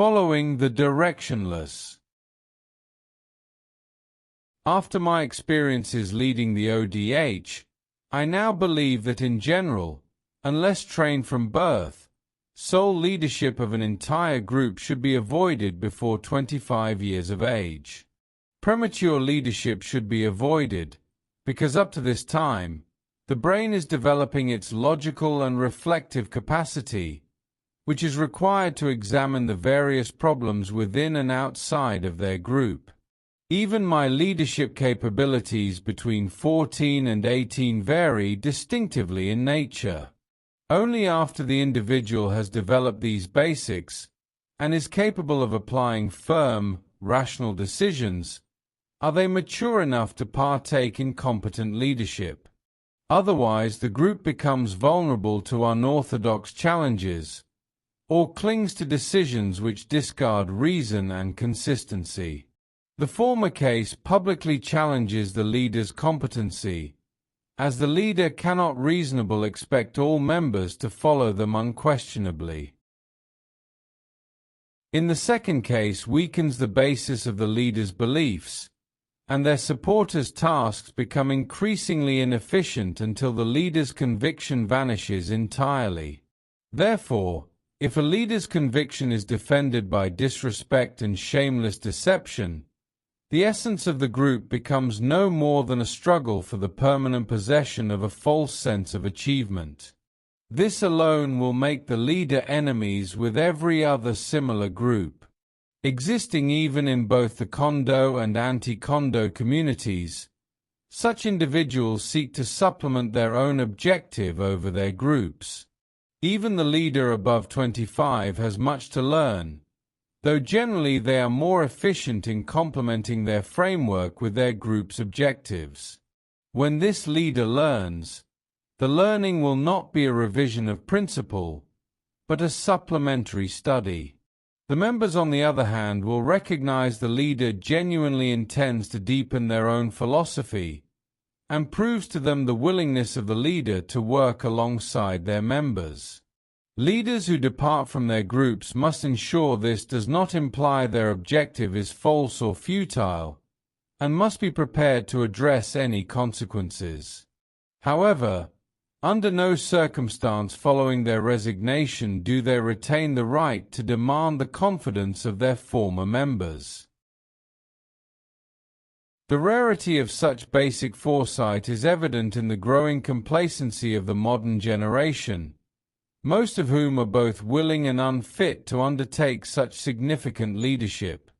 Following the directionless. After my experiences leading the ODH, I now believe that in general, unless trained from birth, sole leadership of an entire group should be avoided before 25 years of age. Premature leadership should be avoided, because up to this time, the brain is developing its logical and reflective capacity, which is required to examine the various problems within and outside of their group. Even my leadership capabilities between 14 and 18 vary distinctively in nature. Only after the individual has developed these basics and is capable of applying firm, rational decisions, are they mature enough to partake in competent leadership. Otherwise, the group becomes vulnerable to unorthodox challenges, or clings to decisions which discard reason and consistency. The former case publicly challenges the leader's competency, as the leader cannot reasonably expect all members to follow them unquestionably. In the second case, weakens the basis of the leader's beliefs, and their supporters' tasks become increasingly inefficient until the leader's conviction vanishes entirely. Therefore, if a leader's conviction is defended by disrespect and shameless deception, the essence of the group becomes no more than a struggle for the permanent possession of a false sense of achievement. This alone will make the leader enemies with every other similar group, existing even in both the Kondo and anti-Kondo communities. Such individuals seek to supplement their own objective over their groups. Even the leader above 25 has much to learn, though generally they are more efficient in complementing their framework with their group's objectives. When this leader learns, the learning will not be a revision of principle, but a supplementary study. The members, on the other hand, will recognize the leader genuinely intends to deepen their own philosophy, and proves to them the willingness of the leader to work alongside their members. Leaders who depart from their groups must ensure this does not imply their objective is false or futile, and must be prepared to address any consequences. However, under no circumstance following their resignation do they retain the right to demand the confidence of their former members. The rarity of such basic foresight is evident in the growing complacency of the modern generation, most of whom are both willing and unfit to undertake such significant leadership.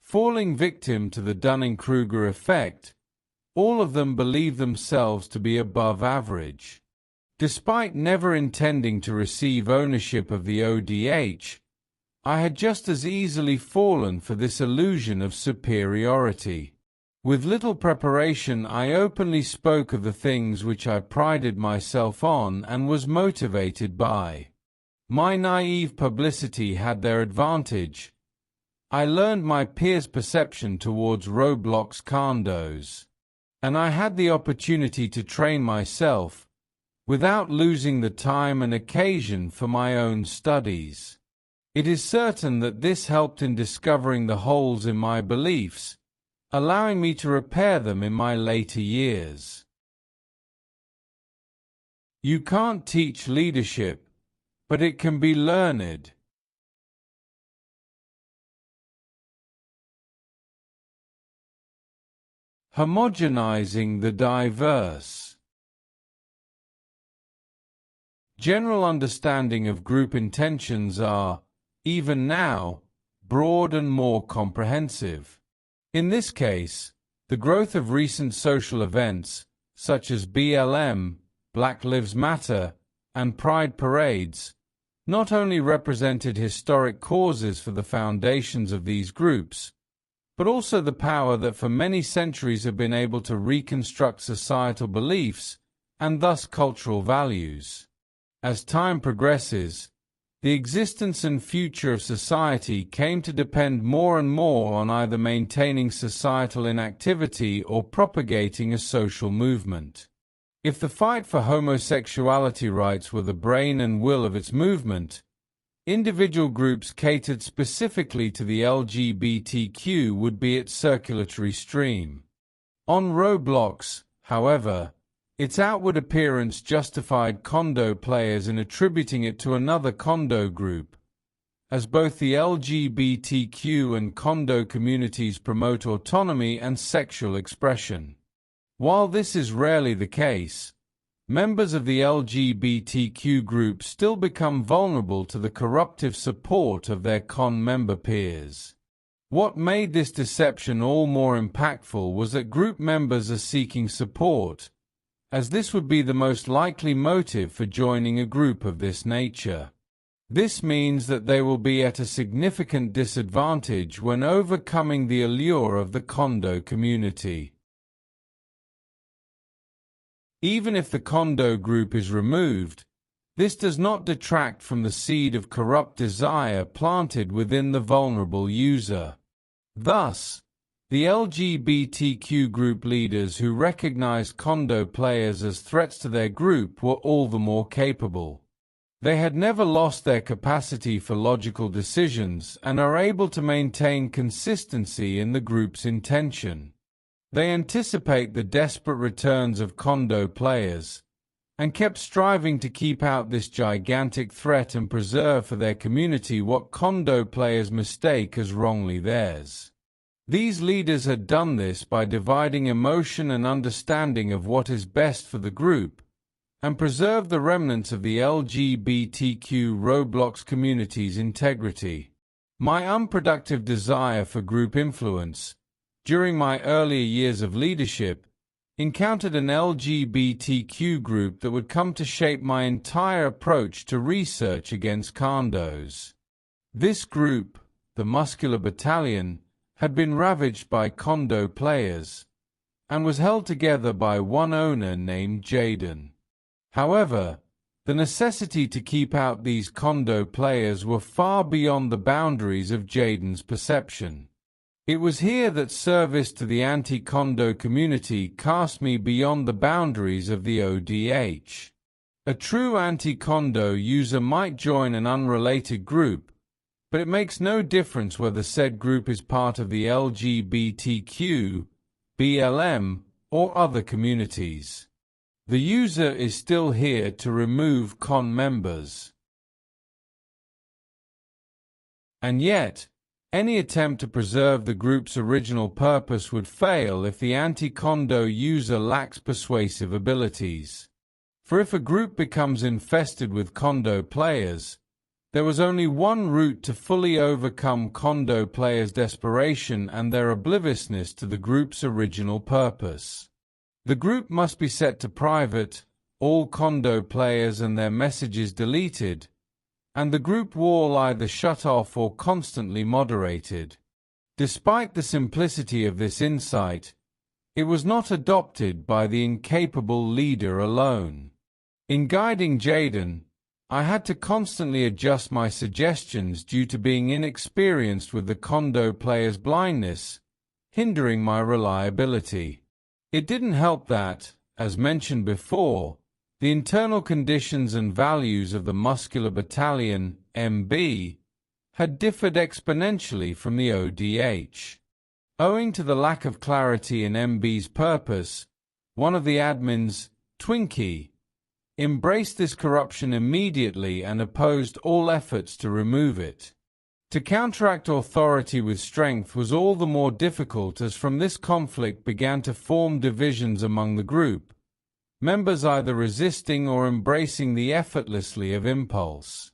Falling victim to the Dunning-Kruger effect, all of them believe themselves to be above average. Despite never intending to receive ownership of the ODH, I had just as easily fallen for this illusion of superiority. With little preparation, I openly spoke of the things which I prided myself on and was motivated by. My naive publicity had their advantage. I learned my peers' perception towards Roblox condos, and I had the opportunity to train myself, without losing the time and occasion for my own studies. It is certain that this helped in discovering the holes in my beliefs, allowing me to repair them in my later years. You can't teach leadership, but it can be learned. Homogenizing the diverse. General understanding of group intentions are, even now, broad and more comprehensive. In this case, the growth of recent social events, such as BLM, Black Lives Matter, and Pride parades, not only represented historic causes for the foundations of these groups, but also the power that for many centuries have been able to reconstruct societal beliefs and thus cultural values. As time progresses, the existence and future of society came to depend more and more on either maintaining societal inactivity or propagating a social movement. If the fight for homosexuality rights were the brain and will of its movement, Individual groups catered specifically to the LGBTQ would be its circulatory stream. On Roblox, however, its outward appearance justified Kondo players in attributing it to another Kondo group, as both the LGBTQ and Kondo communities promote autonomy and sexual expression. While this is rarely the case, members of the LGBTQ group still become vulnerable to the corruptive support of their con member peers. What made this deception all more impactful was that group members are seeking support, as this would be the most likely motive for joining a group of this nature. This means that they will be at a significant disadvantage when overcoming the allure of the Kondo community. Even if the Kondo group is removed, this does not detract from the seed of corrupt desire planted within the vulnerable user. Thus, the LGBTQ group leaders who recognized Kondo players as threats to their group were all the more capable. They had never lost their capacity for logical decisions and are able to maintain consistency in the group's intention. They anticipate the desperate returns of Kondo players, and kept striving to keep out this gigantic threat and preserve for their community what Kondo players mistake as wrongly theirs. These leaders had done this by dividing emotion and understanding of what is best for the group, and preserve the remnants of the LGBTQ Roblox community's integrity. My unproductive desire for group influence, during my earlier years of leadership, encountered an LGBTQ group that would come to shape my entire approach to research against Kondos. This group, the Muscular Battalion, had been ravaged by Kondo players, and was held together by one owner named Jaden. However, the necessity to keep out these Kondo players were far beyond the boundaries of Jaden's perception. It was here that service to the anti-Kondo community cast me beyond the boundaries of the ODH. A true anti-Kondo user might join an unrelated group, but it makes no difference whether said group is part of the LGBTQ, BLM, or other communities. The user is still here to remove con members. And yet, any attempt to preserve the group's original purpose would fail if the anti-Kondo user lacks persuasive abilities. For if a group becomes infested with Kondo players, there was only one route to fully overcome Kondo players' desperation and their obliviousness to the group's original purpose. The group must be set to private, all Kondo players and their messages deleted, and the group wall either shut off or constantly moderated. Despite the simplicity of this insight, it was not adopted by the incapable leader alone. In guiding Jaden, I had to constantly adjust my suggestions due to being inexperienced with the Kondo player's blindness, hindering my reliability. It didn't help that, as mentioned before, the internal conditions and values of the Muscular Battalion, MB, had differed exponentially from the ODH. Owing to the lack of clarity in MB's purpose, one of the admins, Twinkie, embraced this corruption immediately and opposed all efforts to remove it. To counteract authority with strength was all the more difficult as from this conflict began to form divisions among the group, members either resisting or embracing the effortlessly of impulse.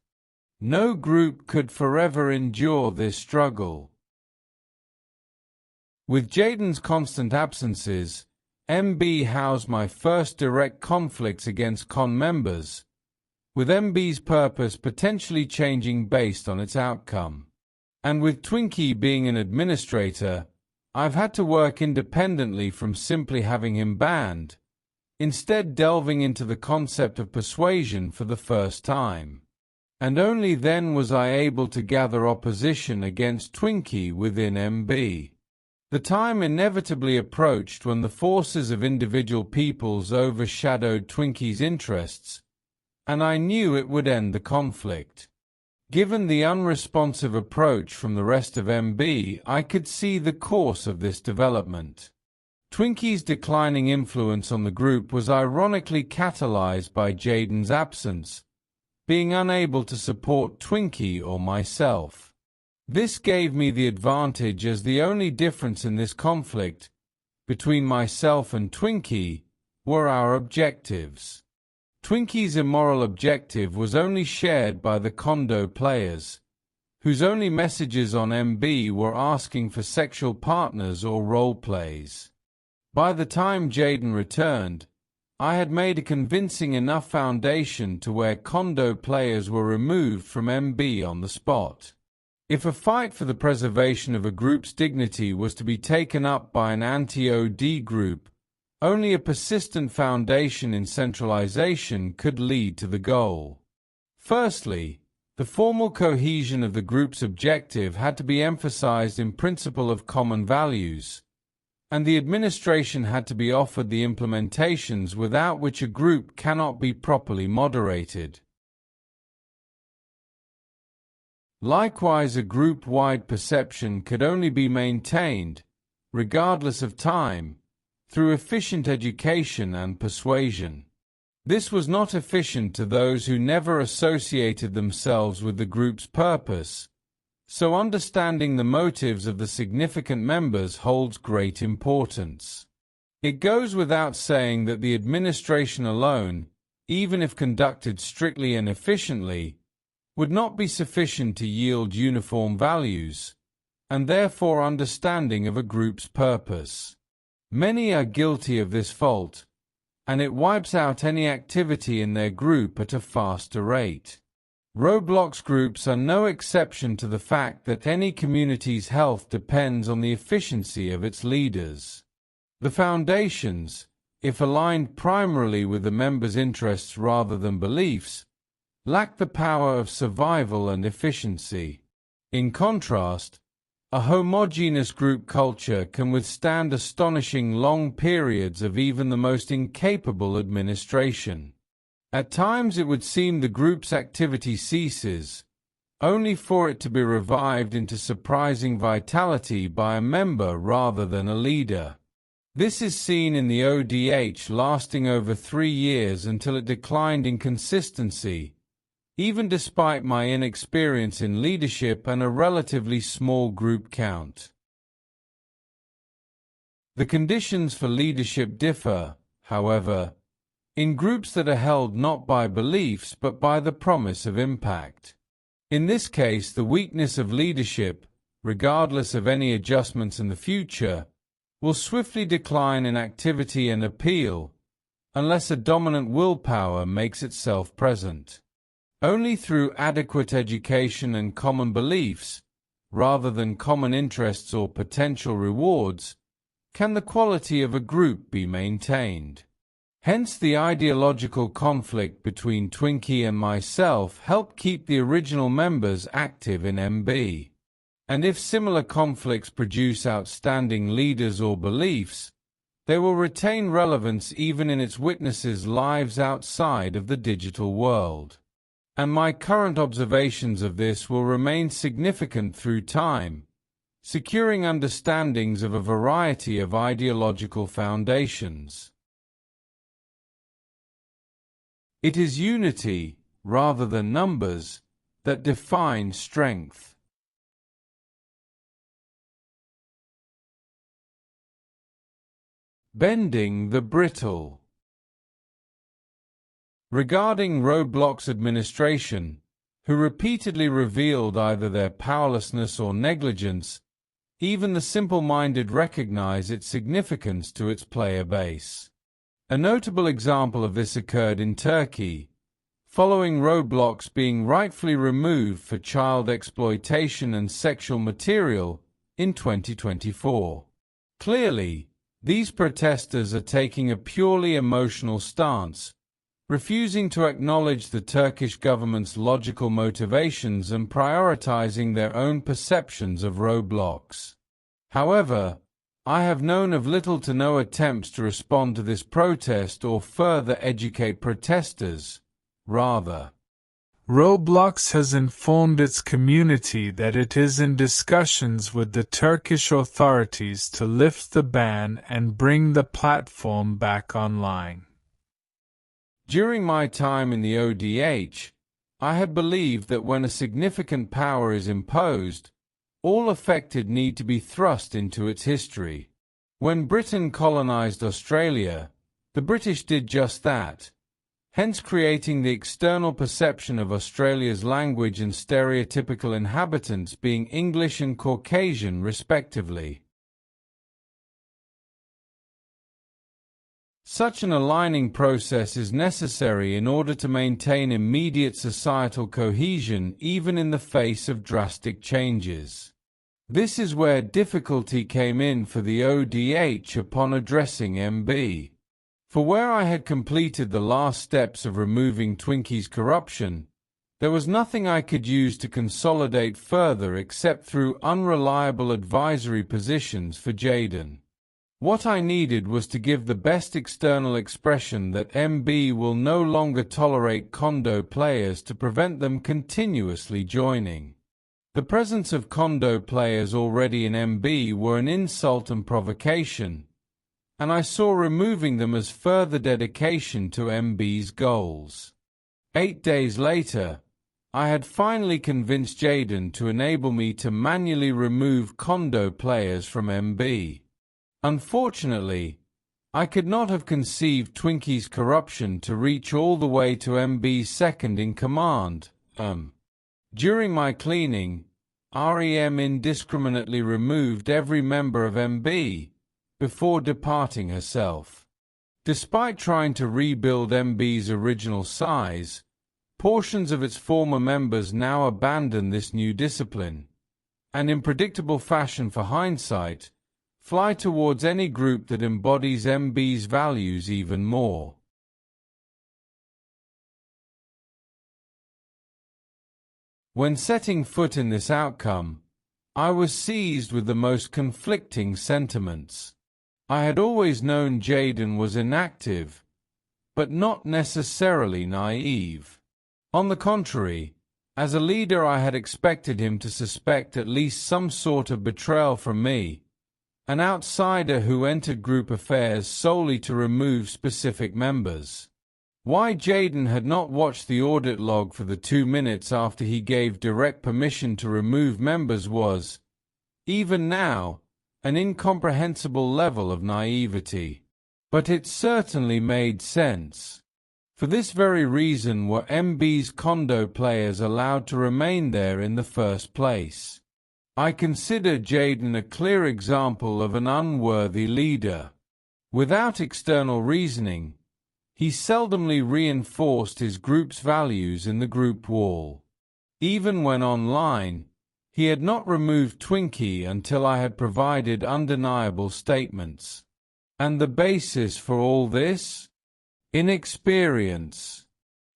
No group could forever endure this struggle. With Jaden's constant absences, MB housed my first direct conflicts against con members, with MB's purpose potentially changing based on its outcome. And with Twinkie being an administrator, I've had to work independently from simply having him banned, instead delving into the concept of persuasion for the first time. And only then was I able to gather opposition against Twinkie within MB. The time inevitably approached when the forces of individual peoples overshadowed Twinkie's interests, and I knew it would end the conflict. Given the unresponsive approach from the rest of MB, I could see the course of this development. Twinkie's declining influence on the group was ironically catalyzed by Jaden's absence, being unable to support Twinkie or myself. This gave me the advantage, as the only difference in this conflict between myself and Twinkie were our objectives. Twinkie's immoral objective was only shared by the Kondo players, whose only messages on MB were asking for sexual partners or role plays. By the time Jaden returned, I had made a convincing enough foundation to where Kondo players were removed from MB on the spot. If a fight for the preservation of a group's dignity was to be taken up by an anti-OD group, only a persistent foundation in centralization could lead to the goal. Firstly, the formal cohesion of the group's objective had to be emphasized in principle of common values, and the administration had to be offered the implementations without which a group cannot be properly moderated. Likewise, a group-wide perception could only be maintained, regardless of time, through efficient education and persuasion. This was not efficient to those who never associated themselves with the group's purpose, so understanding the motives of the significant members holds great importance. It goes without saying that the administration alone, even if conducted strictly and efficiently, would not be sufficient to yield uniform values, and therefore understanding of a group's purpose. Many are guilty of this fault, and it wipes out any activity in their group at a faster rate. Roblox groups are no exception to the fact that any community's health depends on the efficiency of its leaders. The foundations, if aligned primarily with the members' interests rather than beliefs, lack the power of survival and efficiency. In contrast, a homogeneous group culture can withstand astonishing long periods of even the most incapable administration. At times it would seem the group's activity ceases, only for it to be revived into surprising vitality by a member rather than a leader. This is seen in the ODH lasting over 3 years until it declined in consistency, even despite my inexperience in leadership and a relatively small group count. The conditions for leadership differ, however, in groups that are held not by beliefs but by the promise of impact. In this case, the weakness of leadership, regardless of any adjustments in the future, will swiftly decline in activity and appeal, unless a dominant willpower makes itself present. Only through adequate education and common beliefs, rather than common interests or potential rewards, can the quality of a group be maintained. Hence the ideological conflict between Twinkie and myself helped keep the original members active in MB. And if similar conflicts produce outstanding leaders or beliefs, they will retain relevance even in its witnesses' lives outside of the digital world. And my current observations of this will remain significant through time, securing understandings of a variety of ideological foundations. It is unity, rather than numbers, that define strength. Bending the brittle. Regarding Roblox administration, who repeatedly revealed either their powerlessness or negligence, even the simple-minded recognize its significance to its player base. A notable example of this occurred in Turkey, following Roblox being rightfully removed for child exploitation and sexual material in 2024. Clearly, these protesters are taking a purely emotional stance, refusing to acknowledge the Turkish government's logical motivations and prioritizing their own perceptions of Roblox. However, I have known of little to no attempts to respond to this protest or further educate protesters. Rather, Roblox has informed its community that it is in discussions with the Turkish authorities to lift the ban and bring the platform back online. During my time in the ODH, I had believed that when a significant power is imposed, all affected need to be thrust into its history. When Britain colonized Australia, the British did just that, hence creating the external perception of Australia's language and stereotypical inhabitants being English and Caucasian respectively. Such an aligning process is necessary in order to maintain immediate societal cohesion even in the face of drastic changes. This is where difficulty came in for the ODH upon addressing MB. For where I had completed the last steps of removing Twinkie's corruption, there was nothing I could use to consolidate further except through unreliable advisory positions for Jayden. What I needed was to give the best external expression that MB will no longer tolerate condo players to prevent them continuously joining. The presence of condo players already in MB were an insult and provocation, and I saw removing them as further dedication to MB's goals. 8 days later, I had finally convinced Jayden to enable me to manually remove condo players from MB. Unfortunately, I could not have conceived Twinkie's corruption to reach all the way to MB's second-in-command. During my cleaning, REM indiscriminately removed every member of MB before departing herself. Despite trying to rebuild MB's original size, portions of its former members now abandon this new discipline, and in predictable fashion for hindsight, fly towards any group that embodies MB's values even more. When setting foot in this outcome, I was seized with the most conflicting sentiments. I had always known Jayden was inactive, but not necessarily naive. On the contrary, as a leader I had expected him to suspect at least some sort of betrayal from me, an outsider who entered group affairs solely to remove specific members. Why Jayden had not watched the audit log for the 2 minutes after he gave direct permission to remove members was, even now, an incomprehensible level of naivety. But it certainly made sense. For this very reason were MB's condo players allowed to remain there in the first place. I consider Jayden a clear example of an unworthy leader. Without external reasoning, he seldomly reinforced his group's values in the group wall. Even when online, he had not removed Twinkie until I had provided undeniable statements. And the basis for all this? Inexperience.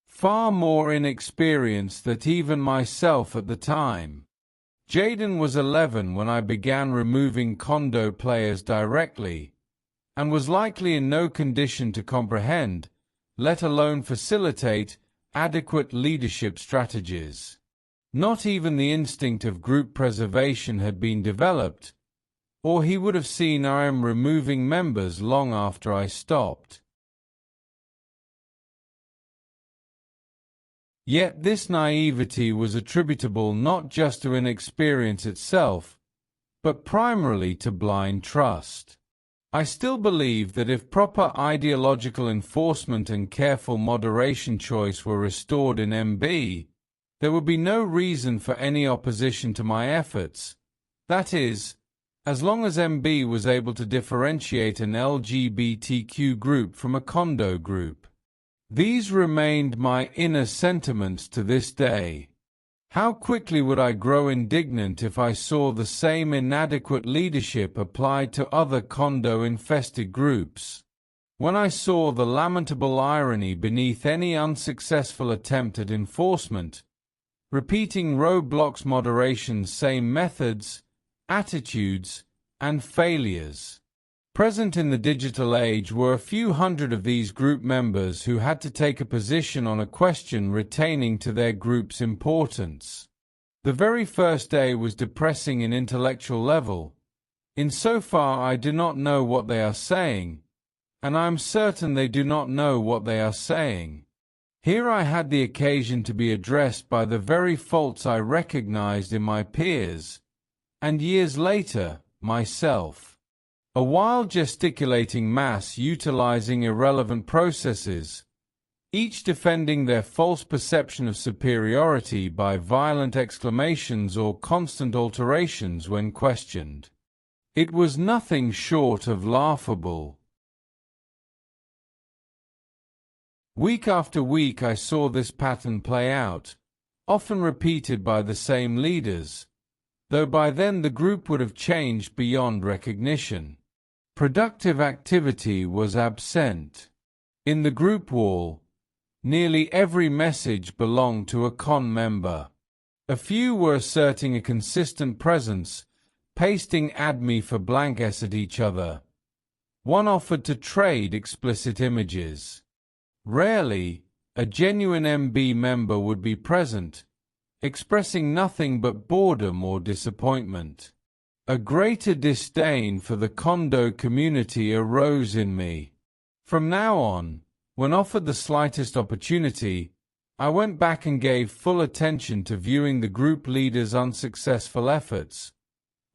Far more inexperience than even myself at the time. Jayden was 11 when I began removing condo players directly, and was likely in no condition to comprehend, let alone facilitate, adequate leadership strategies. Not even the instinct of group preservation had been developed, or he would have seen I am removing members long after I stopped. Yet this naivety was attributable not just to inexperience itself, but primarily to blind trust. I still believe that if proper ideological enforcement and careful moderation choice were restored in MB, there would be no reason for any opposition to my efforts. That is, as long as MB was able to differentiate an LGBTQ group from a condo group. These remained my inner sentiments to this day. How quickly would I grow indignant if I saw the same inadequate leadership applied to other condo-infested groups. When I saw the lamentable irony beneath any unsuccessful attempt at enforcement, repeating Roblox moderation's same methods, attitudes, and failures. Present in the digital age were a few hundred of these group members who had to take a position on a question retaining to their group's importance. The very first day was depressing in intellectual level. Insofar I do not know what they are saying, and I am certain they do not know what they are saying. Here I had the occasion to be addressed by the very faults I recognized in my peers, and years later, myself. A wild gesticulating mass utilizing irrelevant processes, each defending their false perception of superiority by violent exclamations or constant alterations when questioned. It was nothing short of laughable. Week after week I saw this pattern play out, often repeated by the same leaders, though by then the group would have changed beyond recognition. Productive activity was absent. In the group wall, nearly every message belonged to a con member. A few were asserting a consistent presence, pasting "add me" for blank s at each other. One offered to trade explicit images. Rarely, a genuine MB member would be present, expressing nothing but boredom or disappointment. A greater disdain for the condo community arose in me. From now on, when offered the slightest opportunity, I went back and gave full attention to viewing the group leaders' unsuccessful efforts,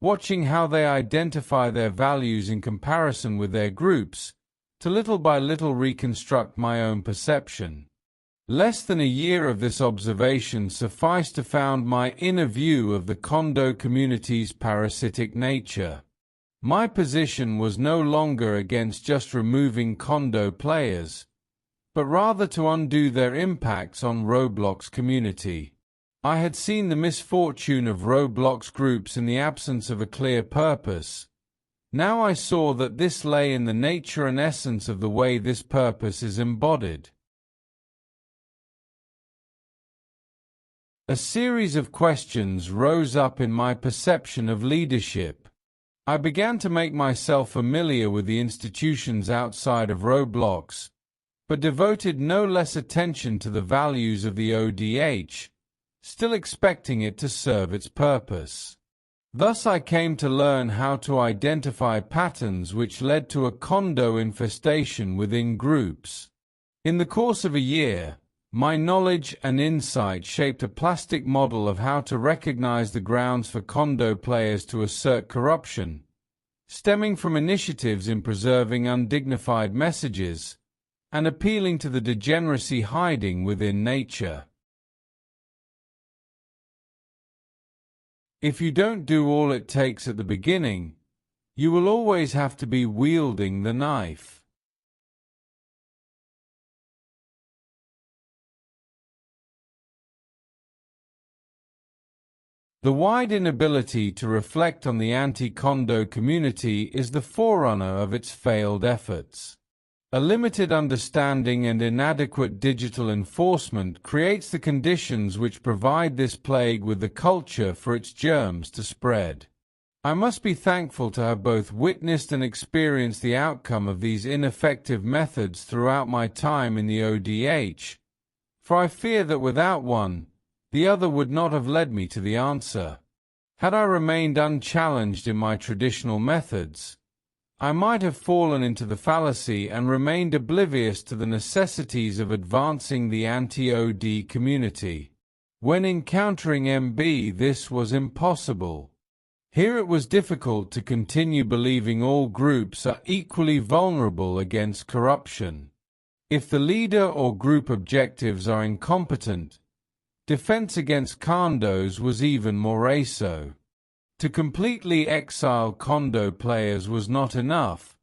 watching how they identify their values in comparison with their groups, to little by little reconstruct my own perception. Less than a year of this observation sufficed to found my inner view of the condo community's parasitic nature. My position was no longer against just removing condo players, but rather to undo their impacts on Roblox community. I had seen the misfortune of Roblox groups in the absence of a clear purpose. Now I saw that this lay in the nature and essence of the way this purpose is embodied. A series of questions rose up in my perception of leadership. I began to make myself familiar with the institutions outside of Roblox, but devoted no less attention to the values of the ODH, still expecting it to serve its purpose. Thus I came to learn how to identify patterns which led to a condo infestation within groups. In the course of a year, my knowledge and insight shaped a plastic model of how to recognize the grounds for condo players to assert corruption, stemming from initiatives in preserving undignified messages and appealing to the degeneracy hiding within nature. If you don't do all it takes at the beginning, you will always have to be wielding the knife. The wide inability to reflect on the anti-condo community is the forerunner of its failed efforts. A limited understanding and inadequate digital enforcement creates the conditions which provide this plague with the culture for its germs to spread. I must be thankful to have both witnessed and experienced the outcome of these ineffective methods throughout my time in the ODH, for I fear that without one, the other would not have led me to the answer. Had I remained unchallenged in my traditional methods, I might have fallen into the fallacy and remained oblivious to the necessities of advancing the anti-OD community. When encountering MB, this was impossible. Here it was difficult to continue believing all groups are equally vulnerable against corruption. If the leader or group objectives are incompetent, defense against condos was even more so. To completely exile condo players was not enough,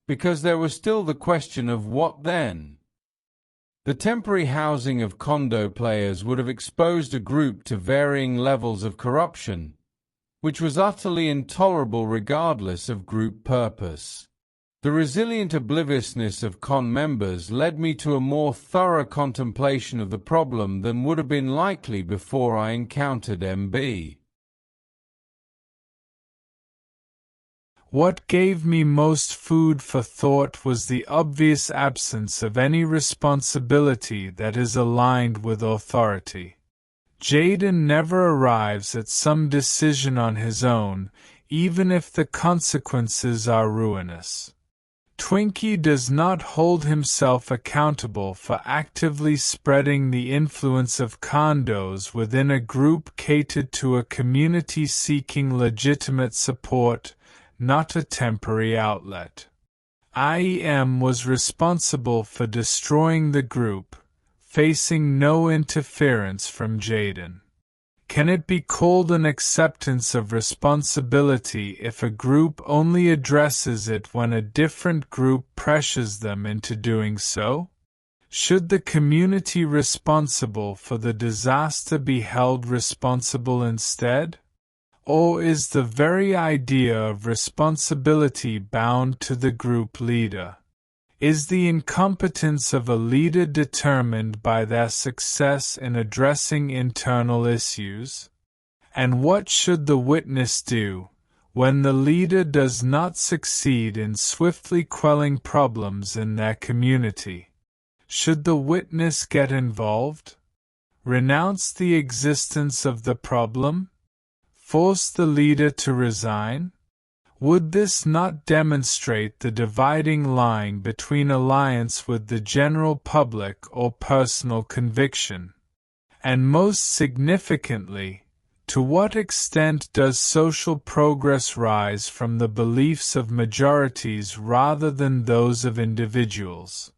because there was still the question of what then? The temporary housing of condo players would have exposed a group to varying levels of corruption, which was utterly intolerable regardless of group purpose. The resilient obliviousness of con members led me to a more thorough contemplation of the problem than would have been likely before I encountered MB. What gave me most food for thought was the obvious absence of any responsibility that is aligned with authority. Jaden never arrives at some decision on his own, even if the consequences are ruinous. Twinkie does not hold himself accountable for actively spreading the influence of condos within a group catered to a community seeking legitimate support, not a temporary outlet. IEM was responsible for destroying the group, facing no interference from Jaden. Can it be called an acceptance of responsibility if a group only addresses it when a different group pressures them into doing so? Should the community responsible for the disaster be held responsible instead? Or is the very idea of responsibility bound to the group leader? Is the incompetence of a leader determined by their success in addressing internal issues? And what should the witness do when the leader does not succeed in swiftly quelling problems in their community? Should the witness get involved? Renounce the existence of the problem? Force the leader to resign? Would this not demonstrate the dividing line between alliance with the general public or personal conviction? And most significantly, to what extent does social progress rise from the beliefs of majorities rather than those of individuals?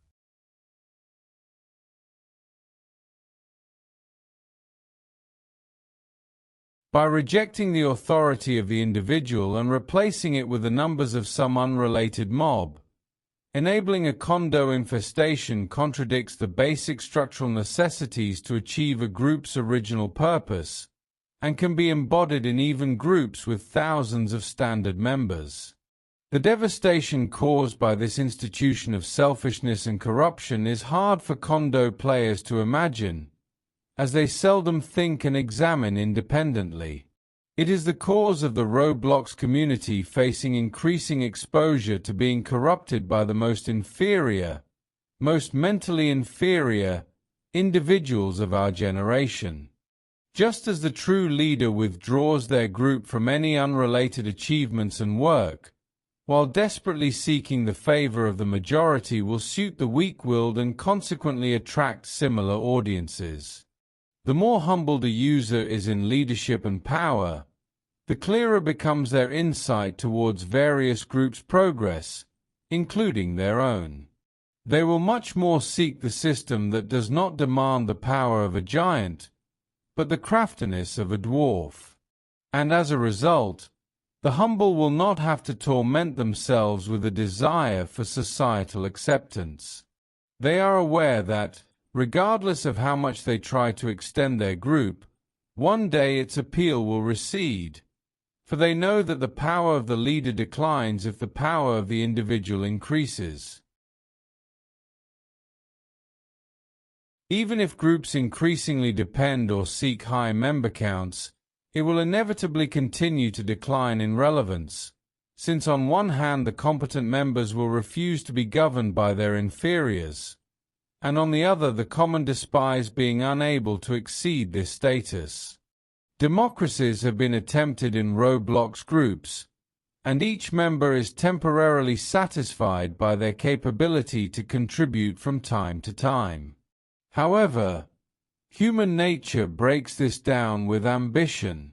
By rejecting the authority of the individual and replacing it with the numbers of some unrelated mob. Enabling a condo infestation contradicts the basic structural necessities to achieve a group's original purpose, and can be embodied in even groups with thousands of standard members. The devastation caused by this institution of selfishness and corruption is hard for condo players to imagine, as they seldom think and examine independently. It is the cause of the Roblox community facing increasing exposure to being corrupted by the most inferior, most mentally inferior individuals of our generation. Just as the true leader withdraws their group from any unrelated achievements and work, while desperately seeking the favor of the majority will suit the weak-willed and consequently attract similar audiences. The more humbled a user is in leadership and power, the clearer becomes their insight towards various groups' progress, including their own. They will much more seek the system that does not demand the power of a giant, but the craftiness of a dwarf. And as a result, the humble will not have to torment themselves with a desire for societal acceptance. They are aware that, regardless of how much they try to extend their group, one day its appeal will recede, for they know that the power of the leader declines if the power of the individual increases. Even if groups increasingly depend or seek high member counts, it will inevitably continue to decline in relevance, since on one hand the competent members will refuse to be governed by their inferiors, and on the other the common despise being unable to exceed this status. Democracies have been attempted in Roblox groups, and each member is temporarily satisfied by their capability to contribute from time to time. However, human nature breaks this down with ambition.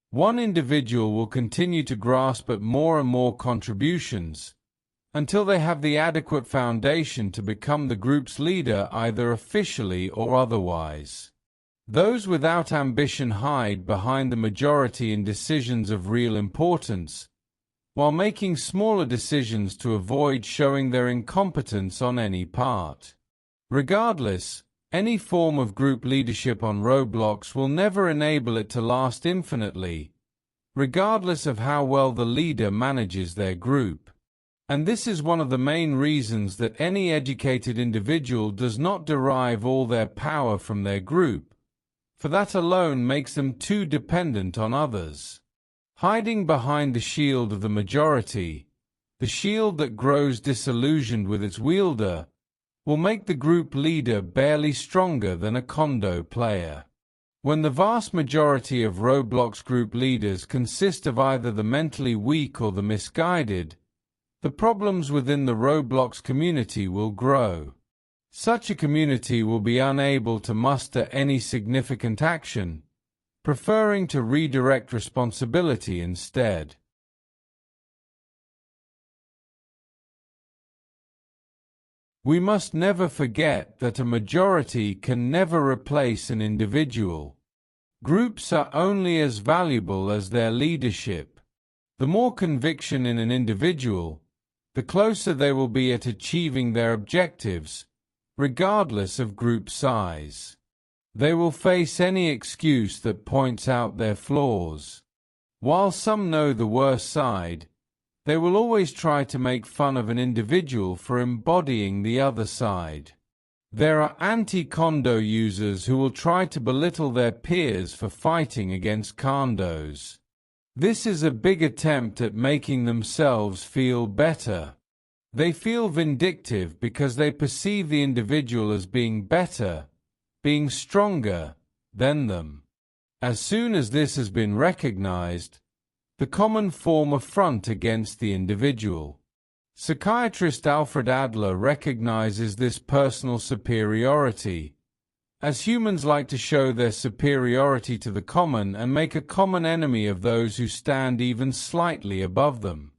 One individual will continue to grasp at more and more contributions, until they have the adequate foundation to become the group's leader either officially or otherwise. Those without ambition hide behind the majority in decisions of real importance, while making smaller decisions to avoid showing their incompetence on any part. Regardless, any form of group leadership on Roblox will never enable it to last infinitely, regardless of how well the leader manages their group. And this is one of the main reasons that any educated individual does not derive all their power from their group, for that alone makes them too dependent on others. Hiding behind the shield of the majority, the shield that grows disillusioned with its wielder, will make the group leader barely stronger than a kondo player. When the vast majority of Roblox group leaders consist of either the mentally weak or the misguided, the problems within the Roblox community will grow. Such a community will be unable to muster any significant action, preferring to redirect responsibility instead. We must never forget that a majority can never replace an individual. Groups are only as valuable as their leadership. The more conviction in an individual, the closer they will be at achieving their objectives, regardless of group size. They will face any excuse that points out their flaws. While some know the worst side, they will always try to make fun of an individual for embodying the other side. There are anti-kondo users who will try to belittle their peers for fighting against kondos. This is a big attempt at making themselves feel better. They feel vindictive because they perceive the individual as being better, being stronger than them. As soon as this has been recognized, the common form a front against the individual. Psychiatrist Alfred Adler recognizes this personal superiority, as humans like to show their superiority to the common and make a common enemy of those who stand even slightly above them.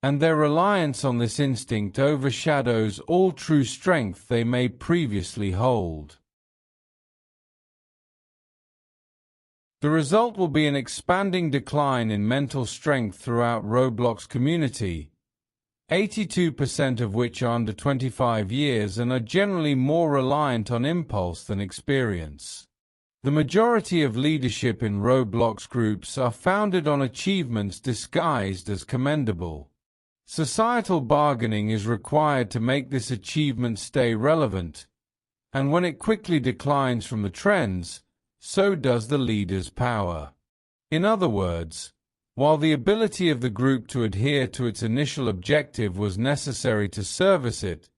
And their reliance on this instinct overshadows all true strength they may previously hold. The result will be an expanding decline in mental strength throughout Roblox community, 82% of which are under 25 years and are generally more reliant on impulse than experience. The majority of leadership in Roblox groups are founded on achievements disguised as commendable. Societal bargaining is required to make this achievement stay relevant, and when it quickly declines from the trends, so does the leader's power. In other words, while the ability of the group to adhere to its initial objective was necessary to service it,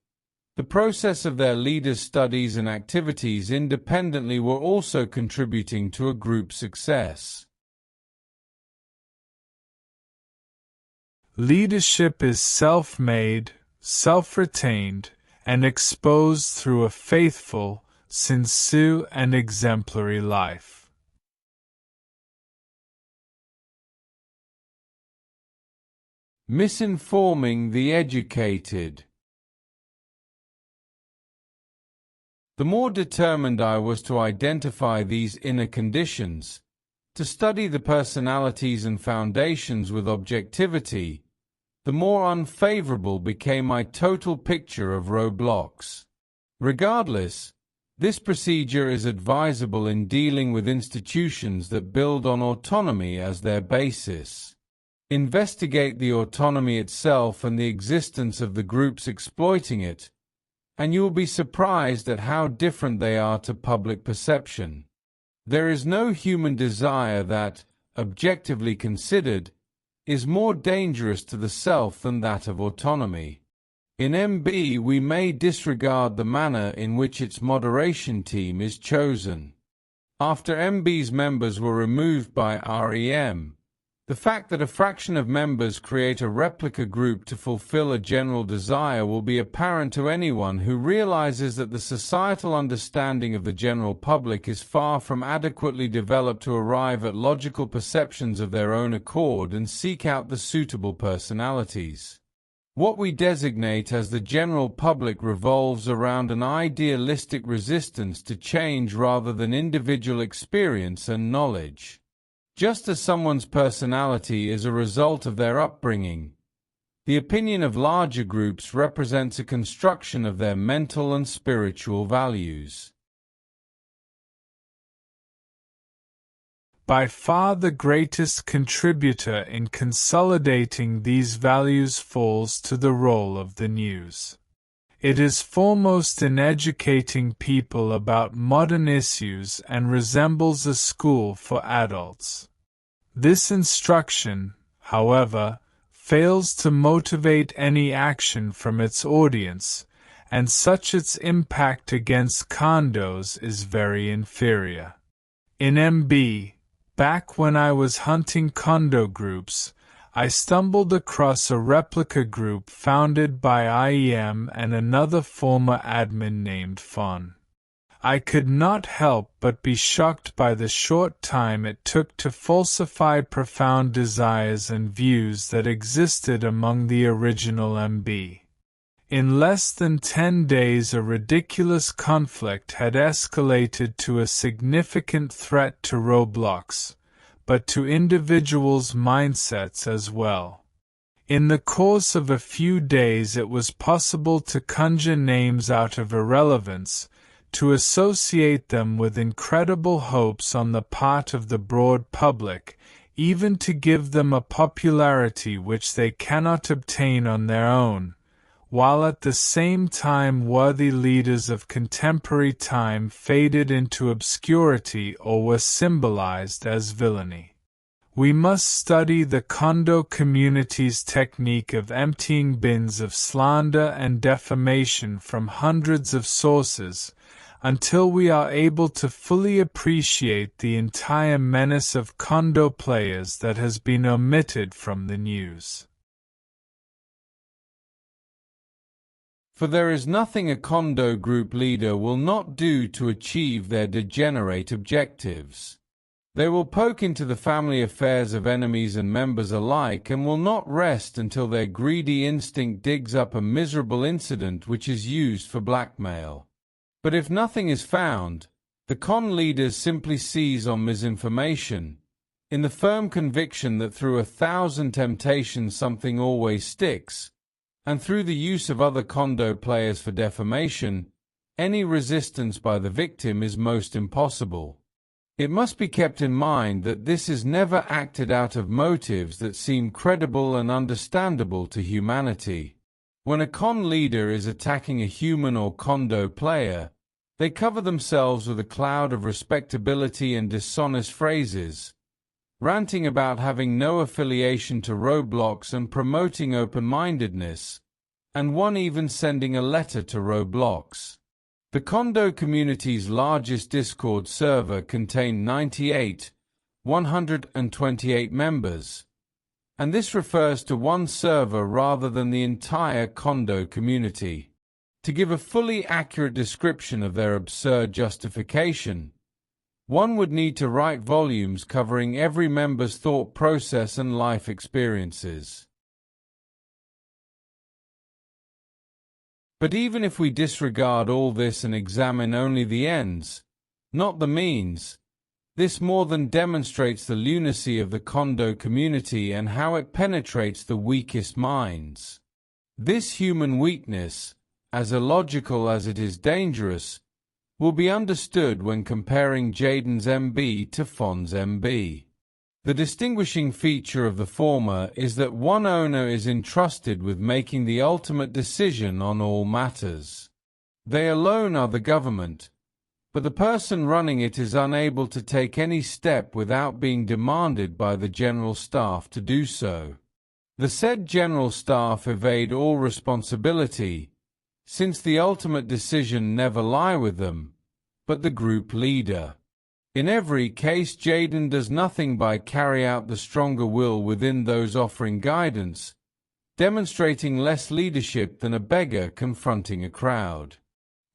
the process of their leaders' studies and activities independently were also contributing to a group's success. Leadership is self-made, self-retained, and exposed through a faithful, sincere, and exemplary life. Misinforming the educated. The more determined I was to identify these inner conditions, to study the personalities and foundations with objectivity, the more unfavorable became my total picture of Roblox. Regardless, this procedure is advisable in dealing with institutions that build on autonomy as their basis. Investigate the autonomy itself and the existence of the groups exploiting it, and you will be surprised at how different they are to public perception. There is no human desire that, objectively considered, is more dangerous to the self than that of autonomy. In MB, we may disregard the manner in which its moderation team is chosen. After MB's members were removed by REM, the fact that a fraction of members create a replica group to fulfill a general desire will be apparent to anyone who realizes that the societal understanding of the general public is far from adequately developed to arrive at logical perceptions of their own accord and seek out the suitable personalities. What we designate as the general public revolves around an idealistic resistance to change rather than individual experience and knowledge. Just as someone's personality is a result of their upbringing, the opinion of larger groups represents a construction of their mental and spiritual values. By far the greatest contributor in consolidating these values falls to the role of the news. It is foremost in educating people about modern issues and resembles a school for adults. This instruction, however, fails to motivate any action from its audience, and such its impact against condos is very inferior. In MB, back when I was hunting condo groups, I stumbled across a replica group founded by IEM and another former admin named Fon. I could not help but be shocked by the short time it took to falsify profound desires and views that existed among the original MB. In less than 10 days, a ridiculous conflict had escalated to a significant threat to Roblox, but to individuals' mindsets as well. In the course of a few days, it was possible to conjure names out of irrelevance, to associate them with incredible hopes on the part of the broad public, even to give them a popularity which they cannot obtain on their own, while at the same time worthy leaders of contemporary time faded into obscurity or were symbolized as villainy. We must study the condo community's technique of emptying bins of slander and defamation from hundreds of sources, until we are able to fully appreciate the entire menace of condo players that has been omitted from the news. For there is nothing a condo group leader will not do to achieve their degenerate objectives. They will poke into the family affairs of enemies and members alike and will not rest until their greedy instinct digs up a miserable incident which is used for blackmail. But if nothing is found, the con leaders simply seize on misinformation, in the firm conviction that through 1,000 temptations something always sticks, and through the use of other condo players for defamation, any resistance by the victim is most impossible. It must be kept in mind that this is never acted out of motives that seem credible and understandable to humanity. When a con leader is attacking a human or condo player, they cover themselves with a cloud of respectability and dishonest phrases, ranting about having no affiliation to Roblox and promoting open-mindedness, and one even sending a letter to Roblox. The condo community's largest Discord server contained 128 members, and this refers to one server rather than the entire condo community. To give a fully accurate description of their absurd justification, one would need to write volumes covering every member's thought process and life experiences. But even if we disregard all this and examine only the ends, not the means, this more than demonstrates the lunacy of the condo community and how it penetrates the weakest minds. This human weakness, as illogical as it is dangerous, will be understood when comparing Jaden's MB to Fon's MB. The distinguishing feature of the former is that one owner is entrusted with making the ultimate decision on all matters. They alone are the government, but the person running it is unable to take any step without being demanded by the general staff to do so. The said general staff evade all responsibility, since the ultimate decision never lie with them, but the group leader. In every case, Jaden does nothing but carry out the stronger will within those offering guidance, demonstrating less leadership than a beggar confronting a crowd.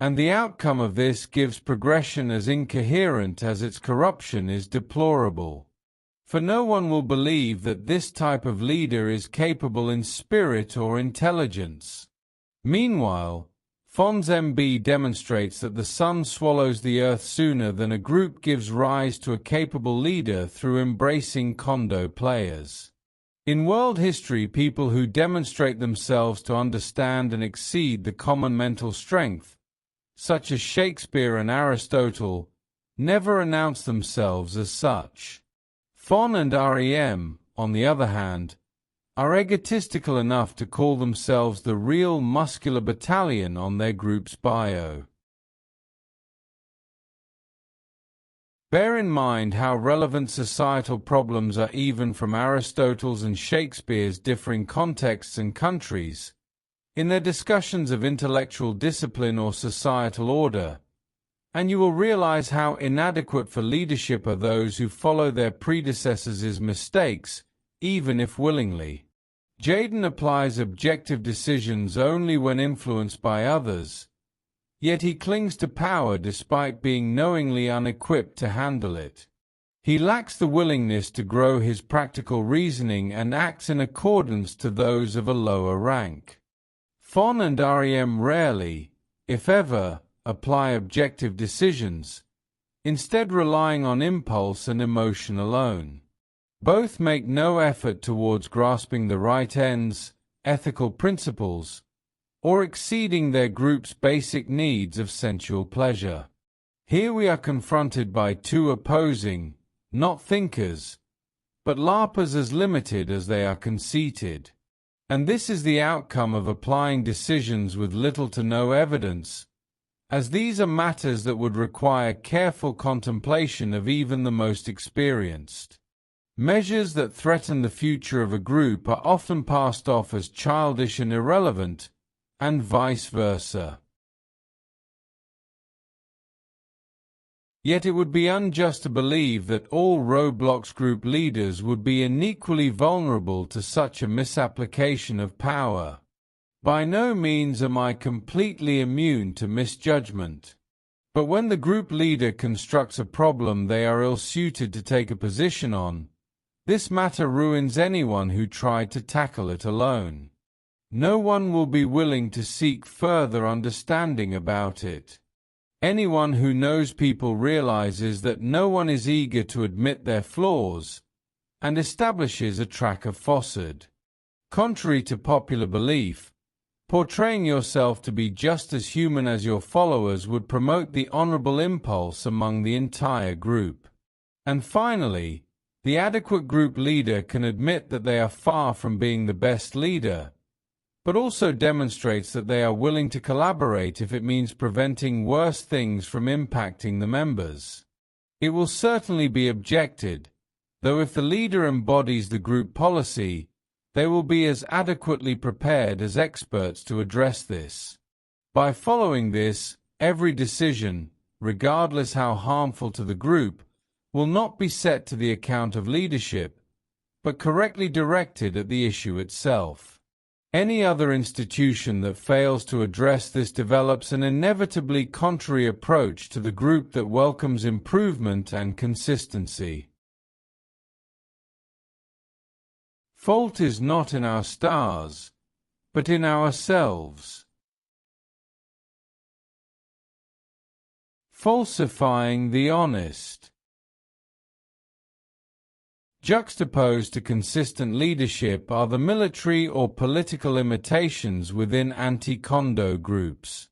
And the outcome of this gives progression as incoherent as its corruption is deplorable. For no one will believe that this type of leader is capable in spirit or intelligence. Meanwhile, Fon's MB demonstrates that the sun swallows the earth sooner than a group gives rise to a capable leader through embracing condo players. In world history, people who demonstrate themselves to understand and exceed the common mental strength, such as Shakespeare and Aristotle, never announce themselves as such. Fon and REM, on the other hand, are egotistical enough to call themselves the real muscular battalion on their group's bio. Bear in mind how relevant societal problems are even from Aristotle's and Shakespeare's differing contexts and countries, in their discussions of intellectual discipline or societal order, and you will realize how inadequate for leadership are those who follow their predecessors' mistakes, even if willingly. Jayden applies objective decisions only when influenced by others, yet he clings to power despite being knowingly unequipped to handle it. He lacks the willingness to grow his practical reasoning and acts in accordance to those of a lower rank. Fon and Rem rarely, if ever, apply objective decisions, instead relying on impulse and emotion alone. Both make no effort towards grasping the right ends, ethical principles, or exceeding their group's basic needs of sensual pleasure. Here we are confronted by two opposing, not thinkers, but LARPers as limited as they are conceited. And this is the outcome of applying decisions with little to no evidence, as these are matters that would require careful contemplation of even the most experienced. Measures that threaten the future of a group are often passed off as childish and irrelevant, and vice versa. Yet it would be unjust to believe that all Roblox group leaders would be unequally vulnerable to such a misapplication of power. By no means am I completely immune to misjudgment. But when the group leader constructs a problem they are ill-suited to take a position on, this matter ruins anyone who tried to tackle it alone. No one will be willing to seek further understanding about it. Anyone who knows people realizes that no one is eager to admit their flaws, and establishes a track of falsehood. Contrary to popular belief, portraying yourself to be just as human as your followers would promote the honorable impulse among the entire group. And finally, the adequate group leader can admit that they are far from being the best leader, but also demonstrates that they are willing to collaborate if it means preventing worse things from impacting the members. It will certainly be objected, though if the leader embodies the group policy, they will be as adequately prepared as experts to address this. By following this, every decision, regardless how harmful to the group, will not be set to the account of leadership, but correctly directed at the issue itself. Any other institution that fails to address this develops an inevitably contrary approach to the group that welcomes improvement and consistency. Fault is not in our stars, but in ourselves. Falsifying the honest. Juxtaposed to consistent leadership are the military or political imitations within anti-Kondo groups.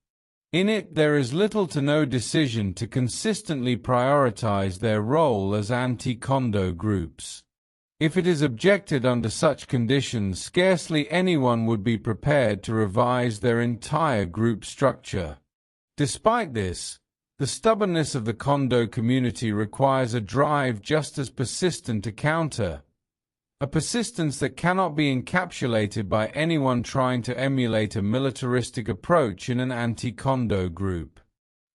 In it there is little to no decision to consistently prioritize their role as anti-Kondo groups. If it is objected under such conditions, scarcely anyone would be prepared to revise their entire group structure. Despite this, the stubbornness of the Kondo community requires a drive just as persistent to counter, a persistence that cannot be encapsulated by anyone trying to emulate a militaristic approach in an anti-Kondo group.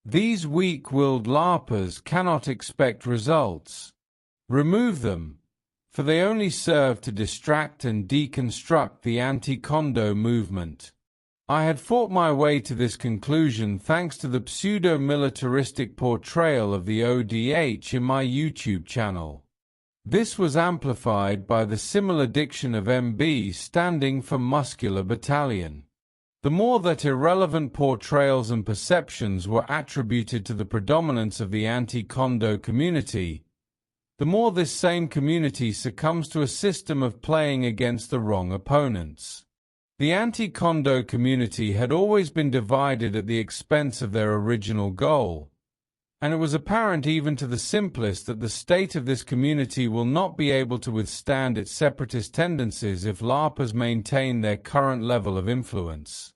These weak-willed LARPers cannot expect results. Remove them, for they only serve to distract and deconstruct the anti-Kondo movement. I had fought my way to this conclusion thanks to the pseudo-militaristic portrayal of the ODH in my YouTube channel. This was amplified by the similar diction of MB standing for Muscular Battalion. The more that irrelevant portrayals and perceptions were attributed to the predominance of the anti-Kondo community, the more this same community succumbs to a system of playing against the wrong opponents. The anti-Kondo community had always been divided at the expense of their original goal, and it was apparent even to the simplest that the state of this community will not be able to withstand its separatist tendencies if LARPers maintain their current level of influence.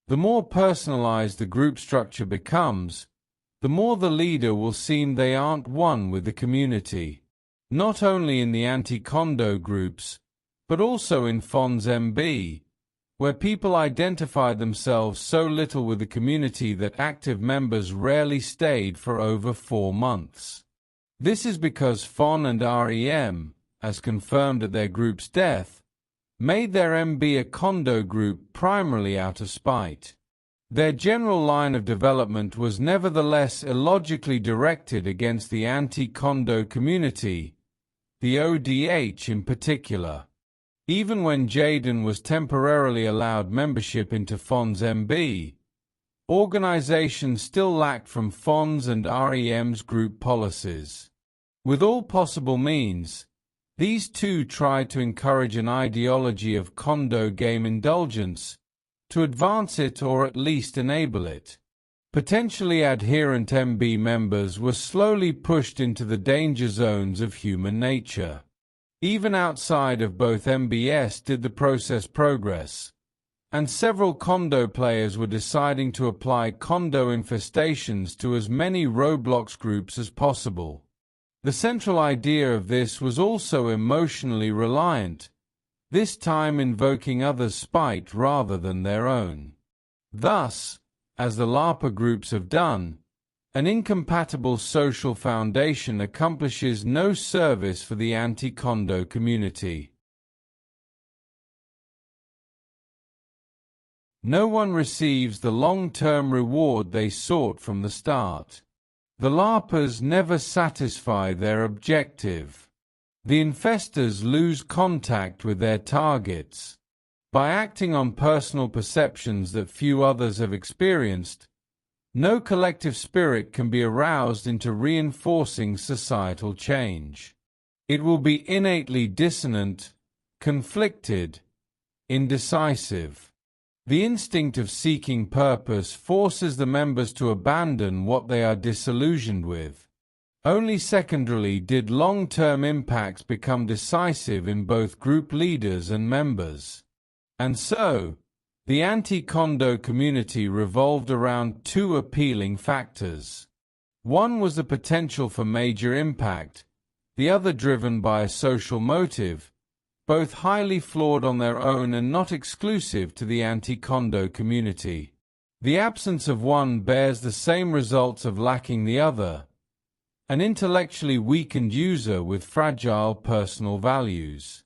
The more personalized the group structure becomes, the more the leader will seem they aren't one with the community. Not only in the anti-Kondo groups, but also in Fons MB, where people identify themselves so little with the community that active members rarely stayed for over 4 months. This is because FON and REM, as confirmed at their group's death, made their MB a Kondo group primarily out of spite. Their general line of development was nevertheless illogically directed against the anti-Kondo community, the ODH in particular. Even when Jaden was temporarily allowed membership into Fons MB, organization still lacked from Fons and REM's group policies. With all possible means, these two tried to encourage an ideology of Kondo game indulgence, to advance it or at least enable it. Potentially adherent MB members were slowly pushed into the danger zones of human nature. Even outside of both MBS did the process progress, and several Kondo players were deciding to apply Kondo infestations to as many Roblox groups as possible. The central idea of this was also emotionally reliant, this time invoking others' spite rather than their own. Thus, as the LARPA groups have done, an incompatible social foundation accomplishes no service for the anti-Kondo community. No one receives the long-term reward they sought from the start. The LARPers never satisfy their objective. The infestors lose contact with their targets. By acting on personal perceptions that few others have experienced, no collective spirit can be aroused into reinforcing societal change. It will be innately dissonant, conflicted, indecisive. The instinct of seeking purpose forces the members to abandon what they are disillusioned with. Only secondarily did long-term impacts become decisive in both group leaders and members. And so, the anti-Kondo community revolved around two appealing factors. One was the potential for major impact, the other driven by a social motive, both highly flawed on their own and not exclusive to the anti-Kondo community. The absence of one bears the same results of lacking the other, an intellectually weakened user with fragile personal values.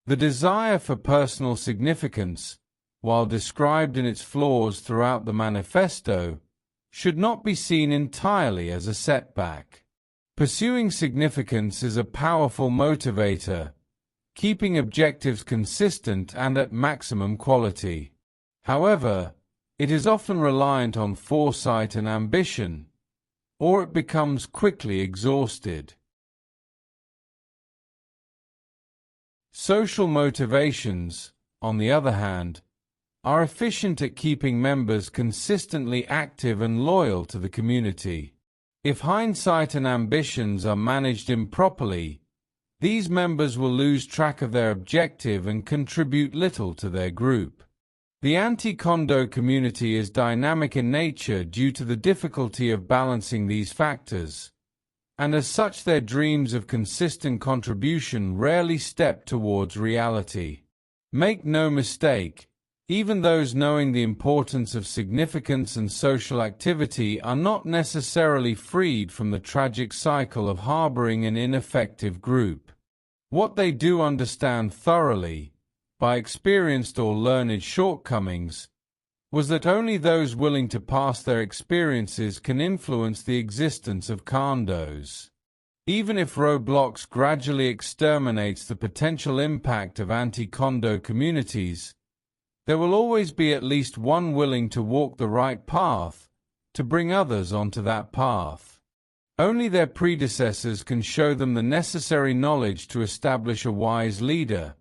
The desire for personal significance, while described in its flaws throughout the manifesto, should not be seen entirely as a setback. Pursuing significance is a powerful motivator, keeping objectives consistent and at maximum quality. However, it is often reliant on foresight and ambition, or it becomes quickly exhausted. Social motivations, on the other hand, are efficient at keeping members consistently active and loyal to the community. If hindsight and ambitions are managed improperly, these members will lose track of their objective and contribute little to their group. The anti-Kondo community is dynamic in nature due to the difficulty of balancing these factors, and as such their dreams of consistent contribution rarely step towards reality. Make no mistake, even those knowing the importance of significance and social activity are not necessarily freed from the tragic cycle of harboring an ineffective group. What they do understand thoroughly, by experienced or learned shortcomings, was that only those willing to pass their experiences can influence the existence of Kondos. Even if Roblox gradually exterminates the potential impact of anti-Kondo communities, there will always be at least one willing to walk the right path, to bring others onto that path. Only their predecessors can show them the necessary knowledge to establish a wise leader,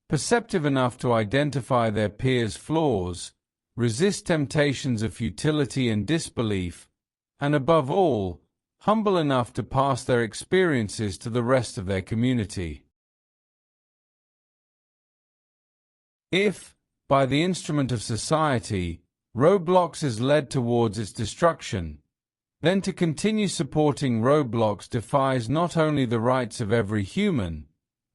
perceptive enough to identify their peers' flaws, resist temptations of futility and disbelief, and above all, humble enough to pass their experiences to the rest of their community. If, by the instrument of society, Roblox is led towards its destruction, then to continue supporting Roblox defies not only the rights of every human,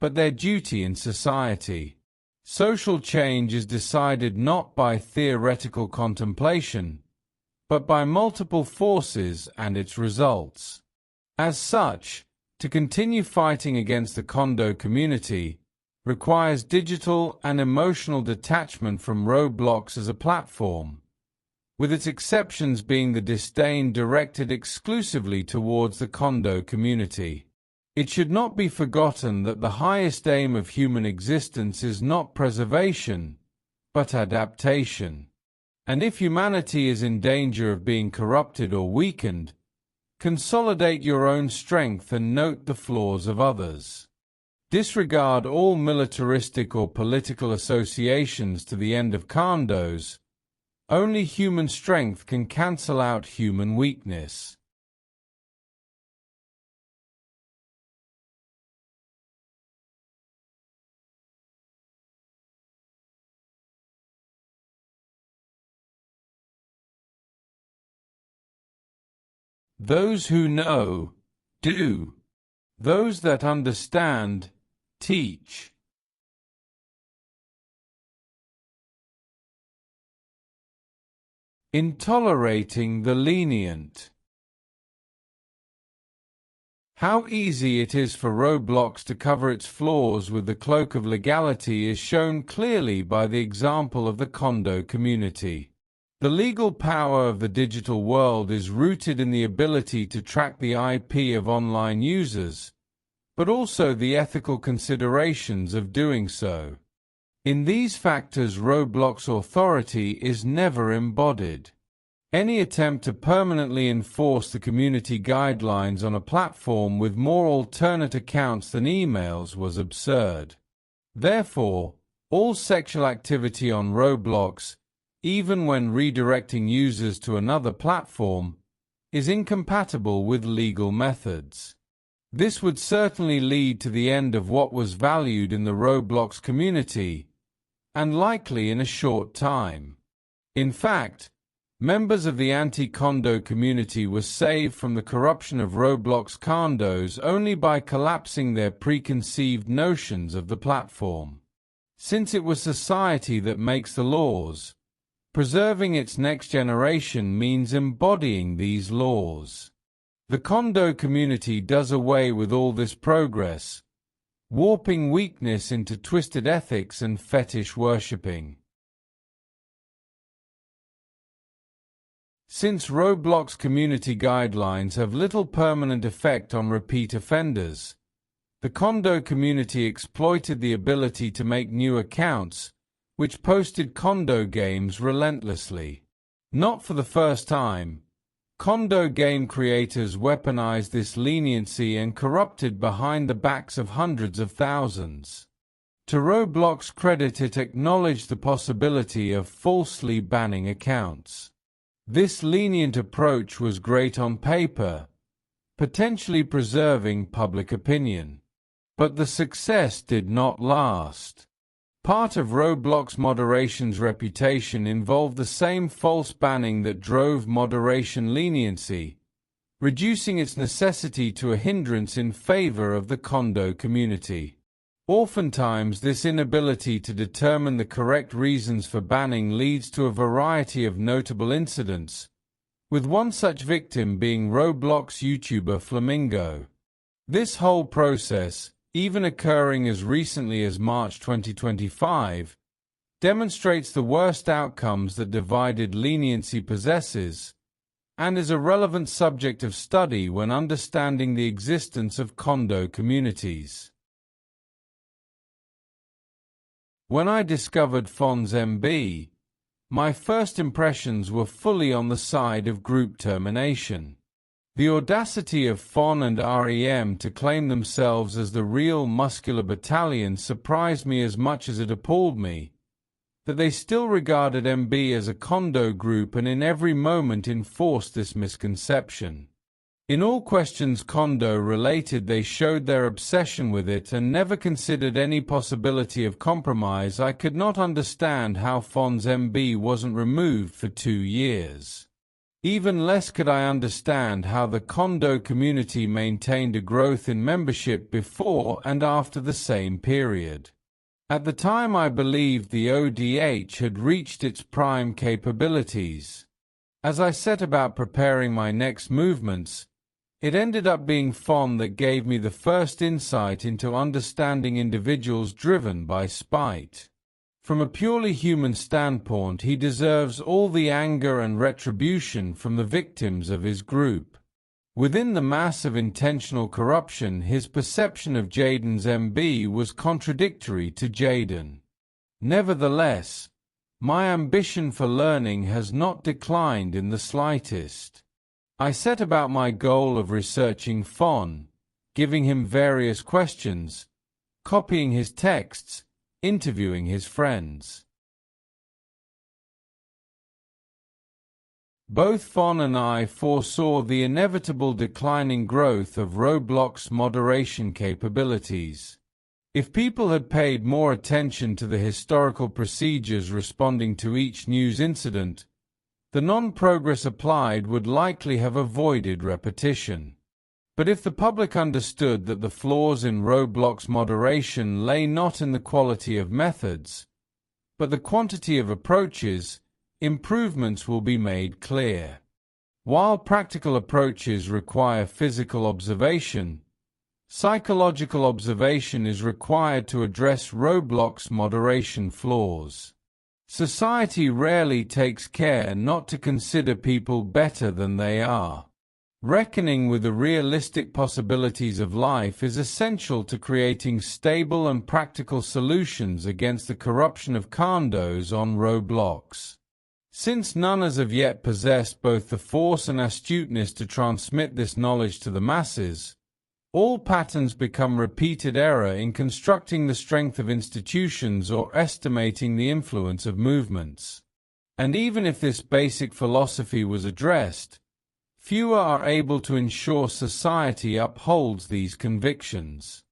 but their duty in society. Social change is decided not by theoretical contemplation, but by multiple forces and its results. As such, to continue fighting against the condo community requires digital and emotional detachment from Roblox as a platform, with its exceptions being the disdain directed exclusively towards the condo community. It should not be forgotten that the highest aim of human existence is not preservation, but adaptation. And if humanity is in danger of being corrupted or weakened, consolidate your own strength and note the flaws of others. Disregard all militaristic or political associations to the end of condos. Only human strength can cancel out human weakness. Those who know, do. Those that understand, teach. In tolerating the lenient. How easy it is for Roblox to cover its flaws with the cloak of legality is shown clearly by the example of the condo community. The legal power of the digital world is rooted in the ability to track the IP of online users, but also the ethical considerations of doing so. In these factors, Roblox authority is never embodied. Any attempt to permanently enforce the community guidelines on a platform with more alternate accounts than emails was absurd. Therefore, all sexual activity on Roblox, even when redirecting users to another platform, is incompatible with legal methods. This would certainly lead to the end of what was valued in the Roblox community, and likely in a short time. In fact, members of the anti-condo community were saved from the corruption of Roblox condos only by collapsing their preconceived notions of the platform. Since it was society that makes the laws, preserving its next generation means embodying these laws. The condo community does away with all this progress, warping weakness into twisted ethics and fetish worshipping. Since Roblox community guidelines have little permanent effect on repeat offenders, the condo community exploited the ability to make new accounts, which posted condo games relentlessly. Not for the first time, condo game creators weaponized this leniency and corrupted behind the backs of hundreds of thousands. To Roblox's credit, it acknowledged the possibility of falsely banning accounts. This lenient approach was great on paper, potentially preserving public opinion. But the success did not last. Part of Roblox moderation's reputation involved the same false banning that drove moderation leniency, reducing its necessity to a hindrance in favor of the condo community. Oftentimes, this inability to determine the correct reasons for banning leads to a variety of notable incidents, with one such victim being Roblox YouTuber Flamingo. This whole process, even occurring as recently as March 2025, demonstrates the worst outcomes that divided leniency possesses, and is a relevant subject of study when understanding the existence of condo communities. When I discovered Fonz MB, my first impressions were fully on the side of group termination. The audacity of FON and REM to claim themselves as the real muscular battalion surprised me as much as it appalled me, that they still regarded MB as a condo group and in every moment enforced this misconception. In all questions Kondo related, they showed their obsession with it and never considered any possibility of compromise. I could not understand how Fon's MB wasn't removed for 2 years. Even less could I understand how the Kondo community maintained a growth in membership before and after the same period. At the time I believed the ODH had reached its prime capabilities. As I set about preparing my next movements, it ended up being Fon that gave me the first insight into understanding individuals driven by spite. From a purely human standpoint, he deserves all the anger and retribution from the victims of his group. Within the mass of intentional corruption, his perception of Jaden's MB was contradictory to Jaden. Nevertheless, my ambition for learning has not declined in the slightest. I set about my goal of researching Fon, giving him various questions, copying his texts, interviewing his friends. Both Fon and I foresaw the inevitable declining growth of Roblox's moderation capabilities. If people had paid more attention to the historical procedures responding to each news incident, the non-progress applied would likely have avoided repetition. But if the public understood that the flaws in Roblox moderation lay not in the quality of methods, but the quantity of approaches, improvements will be made clear. While practical approaches require physical observation, psychological observation is required to address Roblox moderation flaws. Society rarely takes care not to consider people better than they are. Reckoning with the realistic possibilities of life is essential to creating stable and practical solutions against the corruption of condos on Roblox. Since none as of yet possessed both the force and astuteness to transmit this knowledge to the masses, all patterns become repeated error in constructing the strength of institutions or estimating the influence of movements. And even if this basic philosophy was addressed, fewer are able to ensure society upholds these convictions.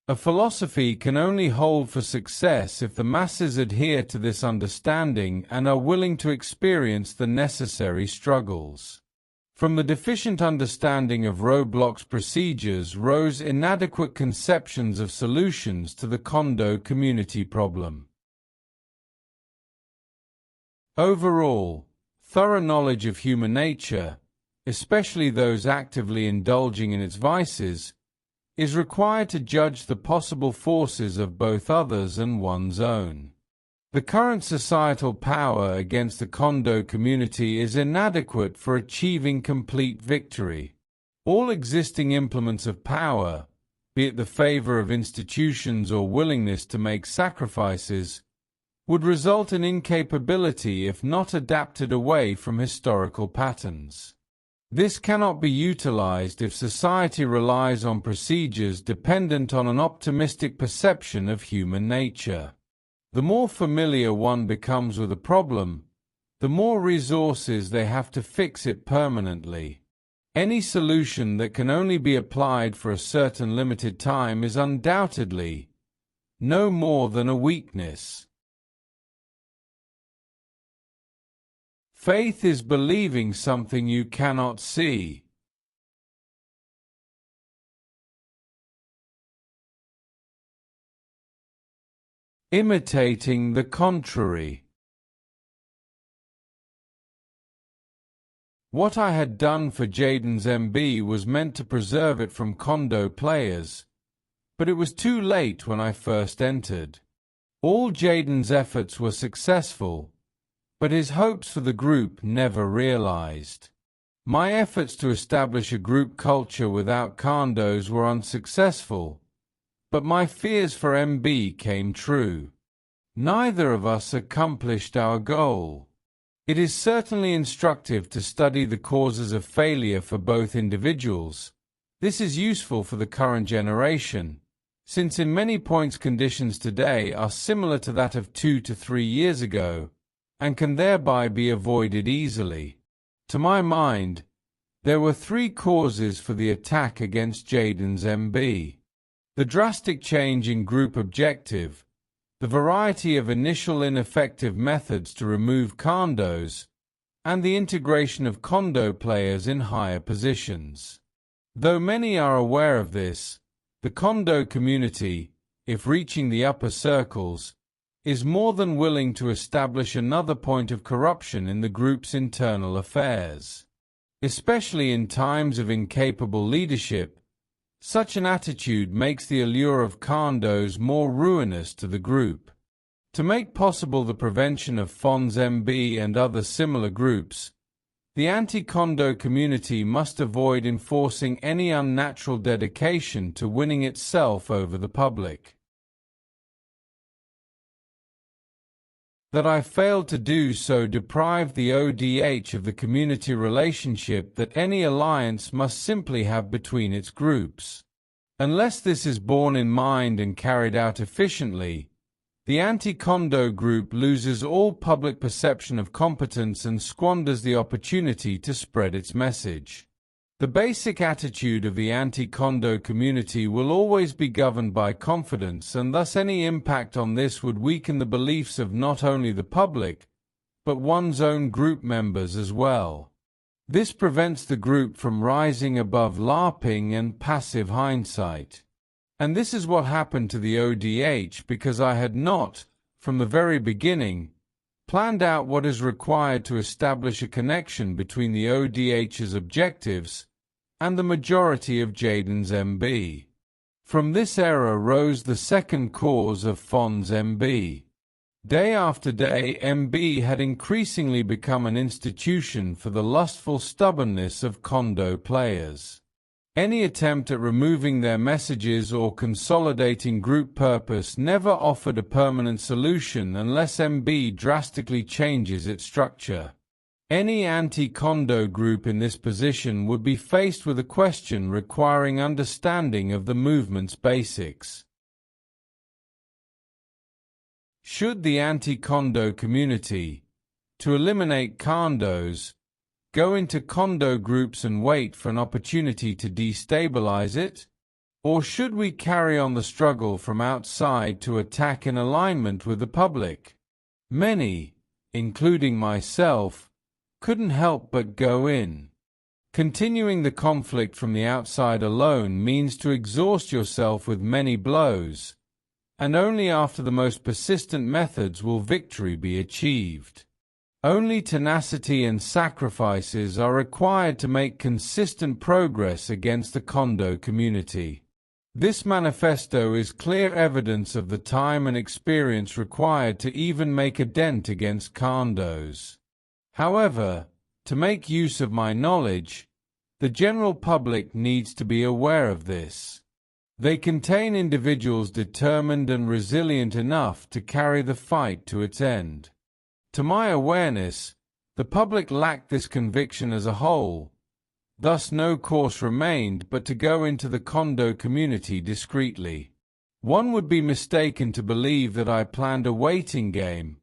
A philosophy can only hold for success if the masses adhere to this understanding and are willing to experience the necessary struggles. From the deficient understanding of Roblox procedures rose inadequate conceptions of solutions to the Kondo community problem. Overall, thorough knowledge of human nature, especially those actively indulging in its vices, is required to judge the possible forces of both others and one's own. The current societal power against the Kondo community is inadequate for achieving complete victory. All existing implements of power, be it the favor of institutions or willingness to make sacrifices, would result in incapability if not adapted away from historical patterns. This cannot be utilized if society relies on procedures dependent on an optimistic perception of human nature. The more familiar one becomes with a problem, the more resources they have to fix it permanently. Any solution that can only be applied for a certain limited time is undoubtedly no more than a weakness. Faith is believing something you cannot see. Imitating the contrary. What I had done for Jaden's MB was meant to preserve it from Kondo players, but it was too late when I first entered. All Jaden's efforts were successful, but his hopes for the group never realized. My efforts to establish a group culture without condos were unsuccessful, but my fears for MB came true. Neither of us accomplished our goal. It is certainly instructive to study the causes of failure for both individuals. This is useful for the current generation, since in many points conditions today are similar to that of 2 to 3 years ago, and can thereby be avoided easily. To my mind, There were three causes for the attack against Jayden's MB. The drastic change in group objective, the variety of initial ineffective methods to remove condos, and the integration of condo players in higher positions. Though many are aware of this, the condo community, if reaching the upper circles, is more than willing to establish another point of corruption in the group's internal affairs. Especially in times of incapable leadership, such an attitude makes the allure of condos more ruinous to the group. To make possible the prevention of Fons MB and other similar groups, the anti-condo community must avoid enforcing any unnatural dedication to winning itself over the public. That I failed to do so deprived the ODH of the community relationship that any alliance must simply have between its groups. Unless this is borne in mind and carried out efficiently, the anti-condo group loses all public perception of competence and squanders the opportunity to spread its message. The basic attitude of the anti-condo community will always be governed by confidence, and thus any impact on this would weaken the beliefs of not only the public, but one's own group members as well. This prevents the group from rising above LARPing and passive hindsight. And this is what happened to the ODH because I had not, from the very beginning, planned out what is required to establish a connection between the ODH's objectives and the majority of Jayden's MB. From this error rose the second cause of Fons MB. Day after day, MB had increasingly become an institution for the lustful stubbornness of condo players. Any attempt at removing their messages or consolidating group purpose never offered a permanent solution unless MB drastically changes its structure. Any anti-condo group in this position would be faced with a question requiring understanding of the movement's basics. Should the anti-condo community, to eliminate condos, go into condo groups and wait for an opportunity to destabilize it? Or should we carry on the struggle from outside to attack in alignment with the public? Many, including myself, couldn't help but go in. Continuing the conflict from the outside alone means to exhaust yourself with many blows, and only after the most persistent methods will victory be achieved. Only tenacity and sacrifices are required to make consistent progress against the condo community. This manifesto is clear evidence of the time and experience required to even make a dent against condos. However, to make use of my knowledge, the general public needs to be aware of this. They contain individuals determined and resilient enough to carry the fight to its end. To my awareness, the public lacked this conviction as a whole. Thus no course remained but to go into the condo community discreetly. One would be mistaken to believe that I planned a waiting game,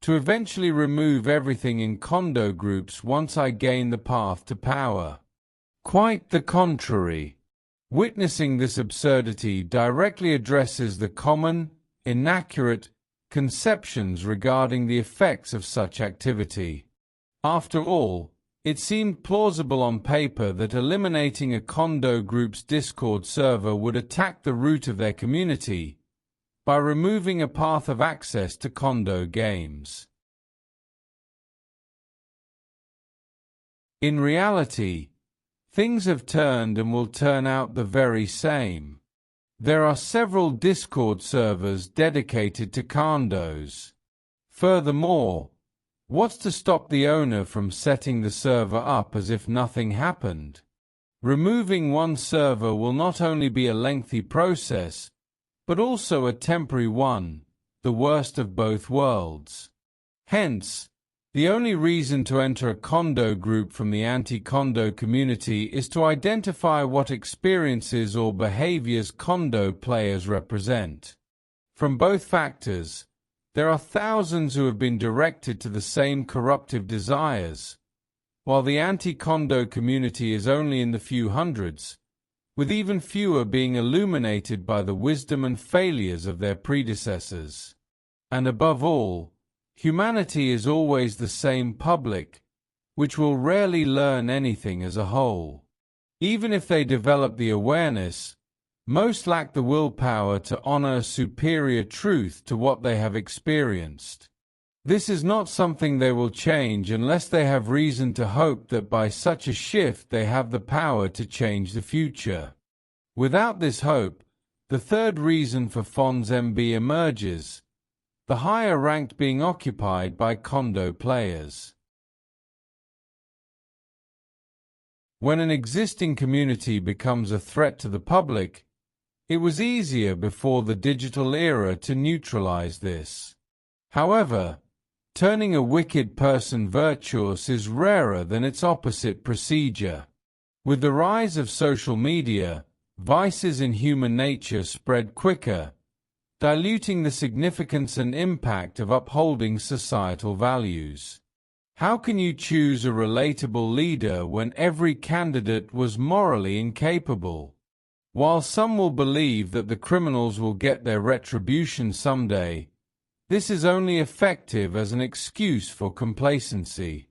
to eventually remove everything in condo groups once I gained the path to power. Quite the contrary. Witnessing this absurdity directly addresses the common, inaccurate conceptions regarding the effects of such activity. After all, it seemed plausible on paper that eliminating a condo group's Discord server would attack the root of their community by removing a path of access to condo games. In reality, things have turned and will turn out the very same. There are several Discord servers dedicated to condos. Furthermore, what's to stop the owner from setting the server up as if nothing happened? Removing one server will not only be a lengthy process, but also a temporary one, the worst of both worlds. Hence, the only reason to enter a condo group from the anti-condo community is to identify what experiences or behaviors condo players represent. From both factors, there are thousands who have been directed to the same corruptive desires, while the anti-Kondo community is only in the few hundreds, with even fewer being illuminated by the wisdom and failures of their predecessors. And above all, humanity is always the same public, which will rarely learn anything as a whole. Even if they develop the awareness, most lack the willpower to honor superior truth to what they have experienced. This is not something they will change unless they have reason to hope that by such a shift they have the power to change the future. Without this hope, the third reason for Fons MB emerges, the higher rank being occupied by Kondo players. When an existing community becomes a threat to the public, it was easier before the digital era to neutralize this. However, turning a wicked person virtuous is rarer than its opposite procedure. With the rise of social media, vices in human nature spread quicker, diluting the significance and impact of upholding societal values. How can you choose a relatable leader when every candidate was morally incapable? While some will believe that the criminals will get their retribution someday, this is only effective as an excuse for complacency.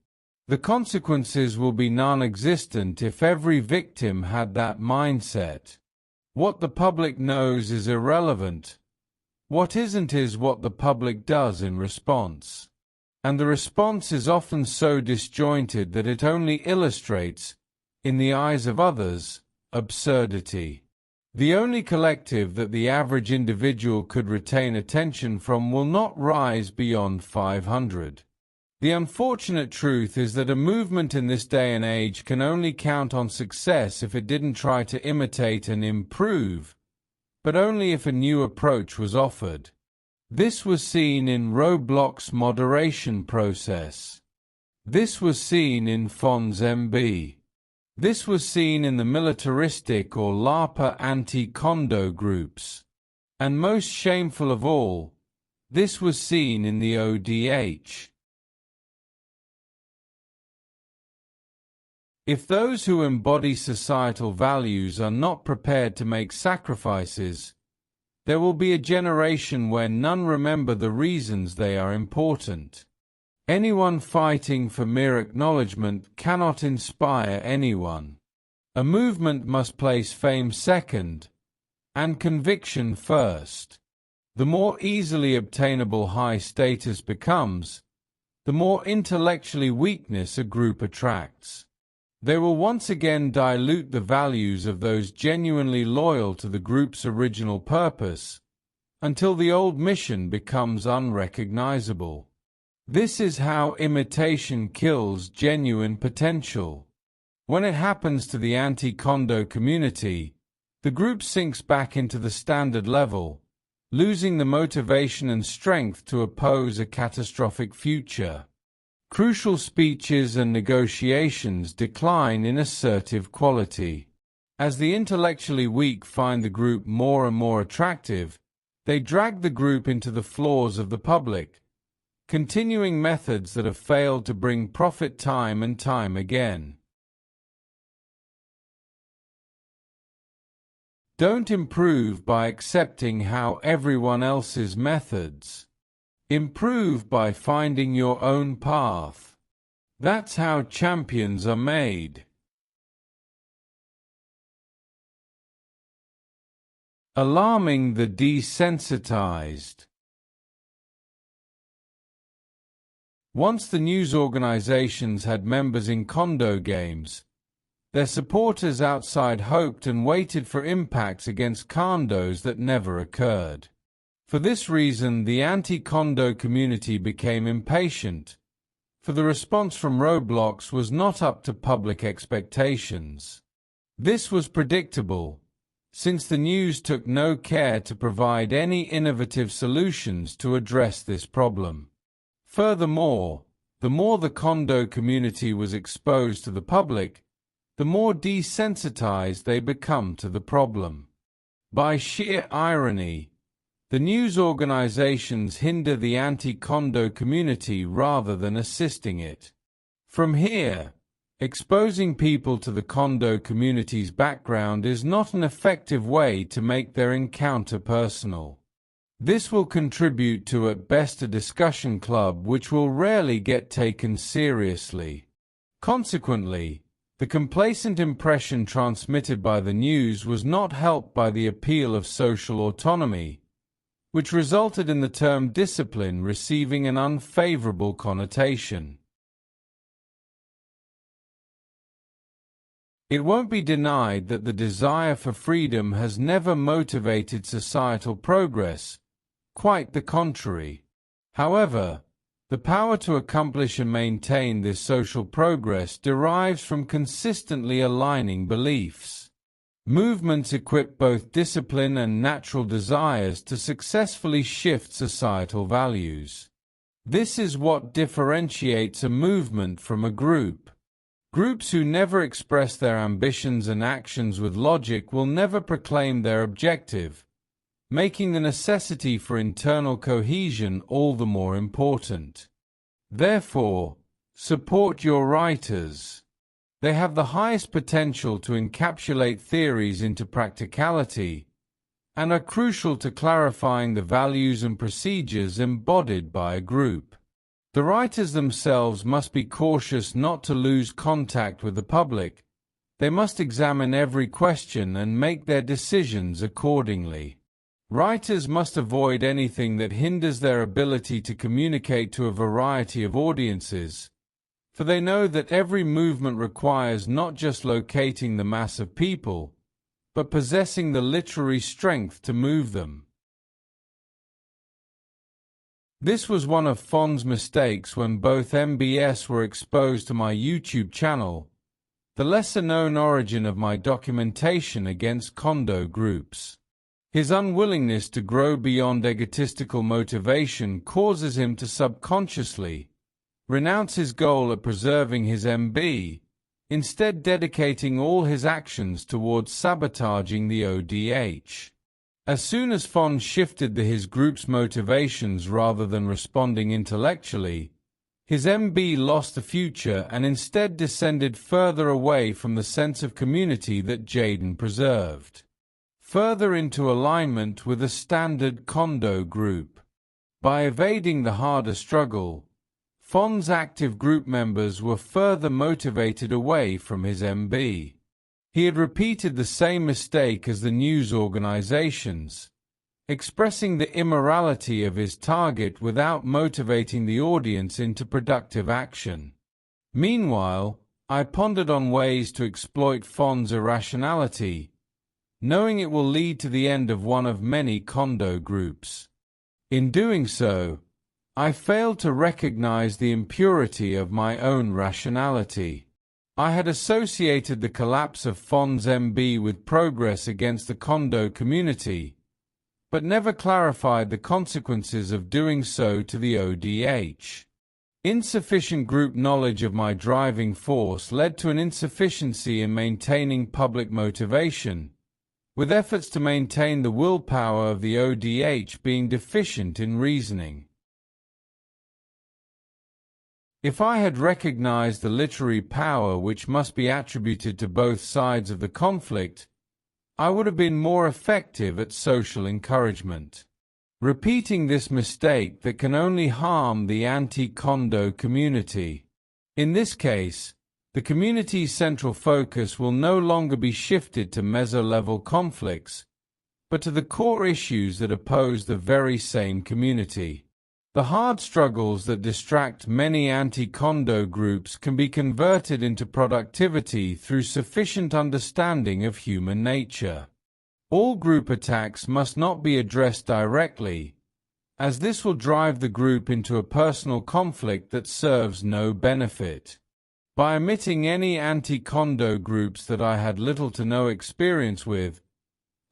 The consequences will be non-existent if every victim had that mindset. What the public knows is irrelevant. What isn't is what the public does in response. And the response is often so disjointed that it only illustrates, in the eyes of others, absurdity. The only collective that the average individual could retain attention from will not rise beyond 500. The unfortunate truth is that a movement in this day and age can only count on success if it didn't try to imitate and improve, but only if a new approach was offered. This was seen in Roblox's moderation process. This was seen in Fons MB. This was seen in the militaristic or LARPA anti-Kondo groups. And most shameful of all, this was seen in the ODH. If those who embody societal values are not prepared to make sacrifices, there will be a generation where none remember the reasons they are important. Anyone fighting for mere acknowledgement cannot inspire anyone. A movement must place fame second, and conviction first. The more easily obtainable high status becomes, the more intellectually weakness a group attracts. They will once again dilute the values of those genuinely loyal to the group's original purpose, until the old mission becomes unrecognizable. This is how imitation kills genuine potential. When it happens to the anti-Kondo community, the group sinks back into the standard level, losing the motivation and strength to oppose a catastrophic future. Crucial speeches and negotiations decline in assertive quality. As the intellectually weak find the group more and more attractive, they drag the group into the flaws of the public, continuing methods that have failed to bring profit time and time again. Don't improve by accepting how everyone else's methods. Improve by finding your own path. That's how champions are made. Alarming the desensitized. Once the news organizations had members in Kondo games, their supporters outside hoped and waited for impacts against Kondos that never occurred. For this reason, the anti-Kondo community became impatient, for the response from Roblox was not up to public expectations. This was predictable, since the news took no care to provide any innovative solutions to address this problem. Furthermore, the more the Kondo community was exposed to the public, the more desensitized they become to the problem. By sheer irony, the news organizations hinder the anti-Kondo community rather than assisting it. From here, Exposing people to the Kondo community's background is not an effective way to make their encounter personal. This will contribute to at best a discussion club which will rarely get taken seriously. Consequently, the complacent impression transmitted by the news was not helped by the appeal of social autonomy, which resulted in the term discipline receiving an unfavorable connotation. It won't be denied that the desire for freedom has never motivated societal progress, quite the contrary. However, the power to accomplish and maintain this social progress derives from consistently aligning beliefs. Movements equip both discipline and natural desires to successfully shift societal values. This is what differentiates a movement from a group. Groups who never express their ambitions and actions with logic will never proclaim their objective, making the necessity for internal cohesion all the more important. Therefore, support your writers. They have the highest potential to encapsulate theories into practicality and are crucial to clarifying the values and procedures embodied by a group. The writers themselves must be cautious not to lose contact with the public. They must examine every question and make their decisions accordingly. Writers must avoid anything that hinders their ability to communicate to a variety of audiences, for they know that every movement requires not just locating the mass of people, but possessing the literary strength to move them. This was one of Fon's mistakes when both MBS were exposed to my YouTube channel, the lesser-known origin of my documentation against Kondo groups. His unwillingness to grow beyond egotistical motivation causes him to subconsciously renounce his goal at preserving his MB, instead dedicating all his actions towards sabotaging the ODH. As soon as Fon shifted his group's motivations rather than responding intellectually, his MB lost the future and instead descended further away from the sense of community that Jaden preserved, further into alignment with a standard Kondo group. By evading the harder struggle, Fon's active group members were further motivated away from his MB. He had repeated the same mistake as the news organizations, expressing the immorality of his target without motivating the audience into productive action. Meanwhile, I pondered on ways to exploit Fon's irrationality, knowing it will lead to the end of one of many Kondo groups. In doing so, I failed to recognize the impurity of my own rationality. I had associated the collapse of Fon's MB with progress against the Kondo community, but never clarified the consequences of doing so to the ODH. Insufficient group knowledge of my driving force led to an insufficiency in maintaining public motivation, with efforts to maintain the willpower of the ODH being deficient in reasoning. If I had recognized the literary power which must be attributed to both sides of the conflict, I would have been more effective at social encouragement. Repeating this mistake that can only harm the anti-Kondo community. In this case, the community's central focus will no longer be shifted to meso-level conflicts, but to the core issues that oppose the very same community. The hard struggles that distract many anti-Kondo groups can be converted into productivity through sufficient understanding of human nature. All group attacks must not be addressed directly, as this will drive the group into a personal conflict that serves no benefit. By omitting any anti-Kondo groups that I had little to no experience with,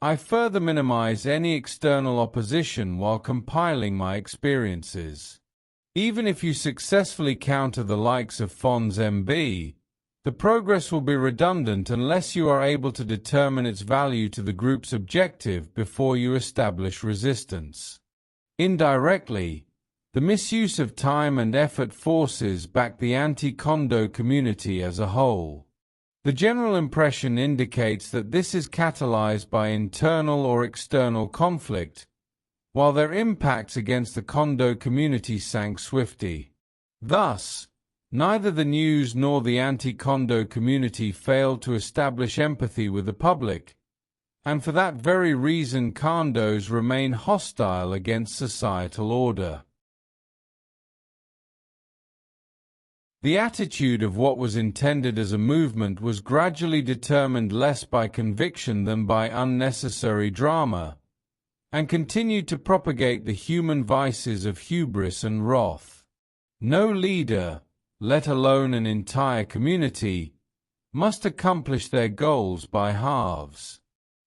I further minimize any external opposition while compiling my experiences. Even if you successfully counter the likes of Fon's MB, the progress will be redundant unless you are able to determine its value to the group's objective before you establish resistance. Indirectly, The misuse of time and effort forces back the anti-Kondo community as a whole. The general impression indicates that this is catalyzed by internal or external conflict, while their impacts against the Kondo community sank swiftly. Thus, neither the news nor the anti-Kondo community failed to establish empathy with the public, and for that very reason Kondos remain hostile against societal order. The attitude of what was intended as a movement was gradually determined less by conviction than by unnecessary drama, and continued to propagate the human vices of hubris and wrath. No leader, let alone an entire community, must accomplish their goals by halves.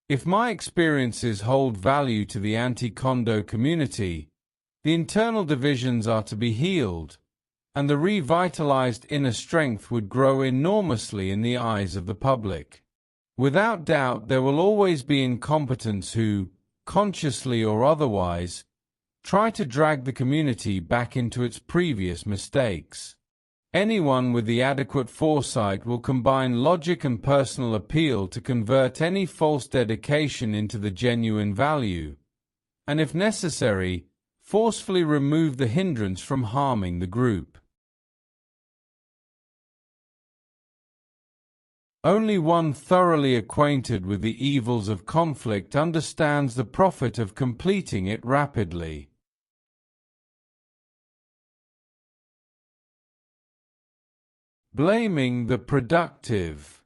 If my experiences hold value to the anti-Kondo community, the internal divisions are to be healed, and the revitalized inner strength would grow enormously in the eyes of the public. Without doubt, there will always be incompetents who, consciously or otherwise, try to drag the community back into its previous mistakes. Anyone with the adequate foresight will combine logic and personal appeal to convert any false dedication into the genuine value, and if necessary, forcefully remove the hindrance from harming the group. Only one thoroughly acquainted with the evils of conflict understands the profit of completing it rapidly. Blaming the productive.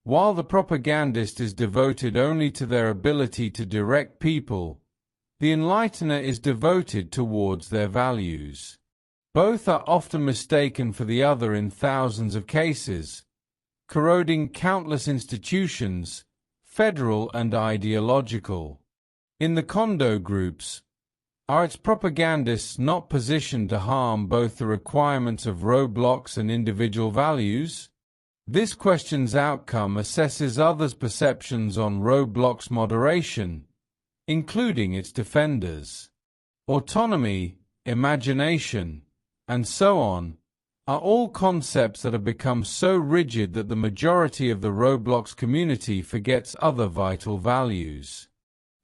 While the propagandist is devoted only to their ability to direct people, the enlightener is devoted towards their values. Both are often mistaken for the other in thousands of cases, corroding countless institutions, federal and ideological. In the Kondo groups, are its propagandists not positioned to harm both the requirements of roadblocks and individual values? This question's outcome assesses others' perceptions on roadblocks' moderation, including its defenders. Autonomy, imagination, and so on, are all concepts that have become so rigid that the majority of the roadblocks community forgets other vital values.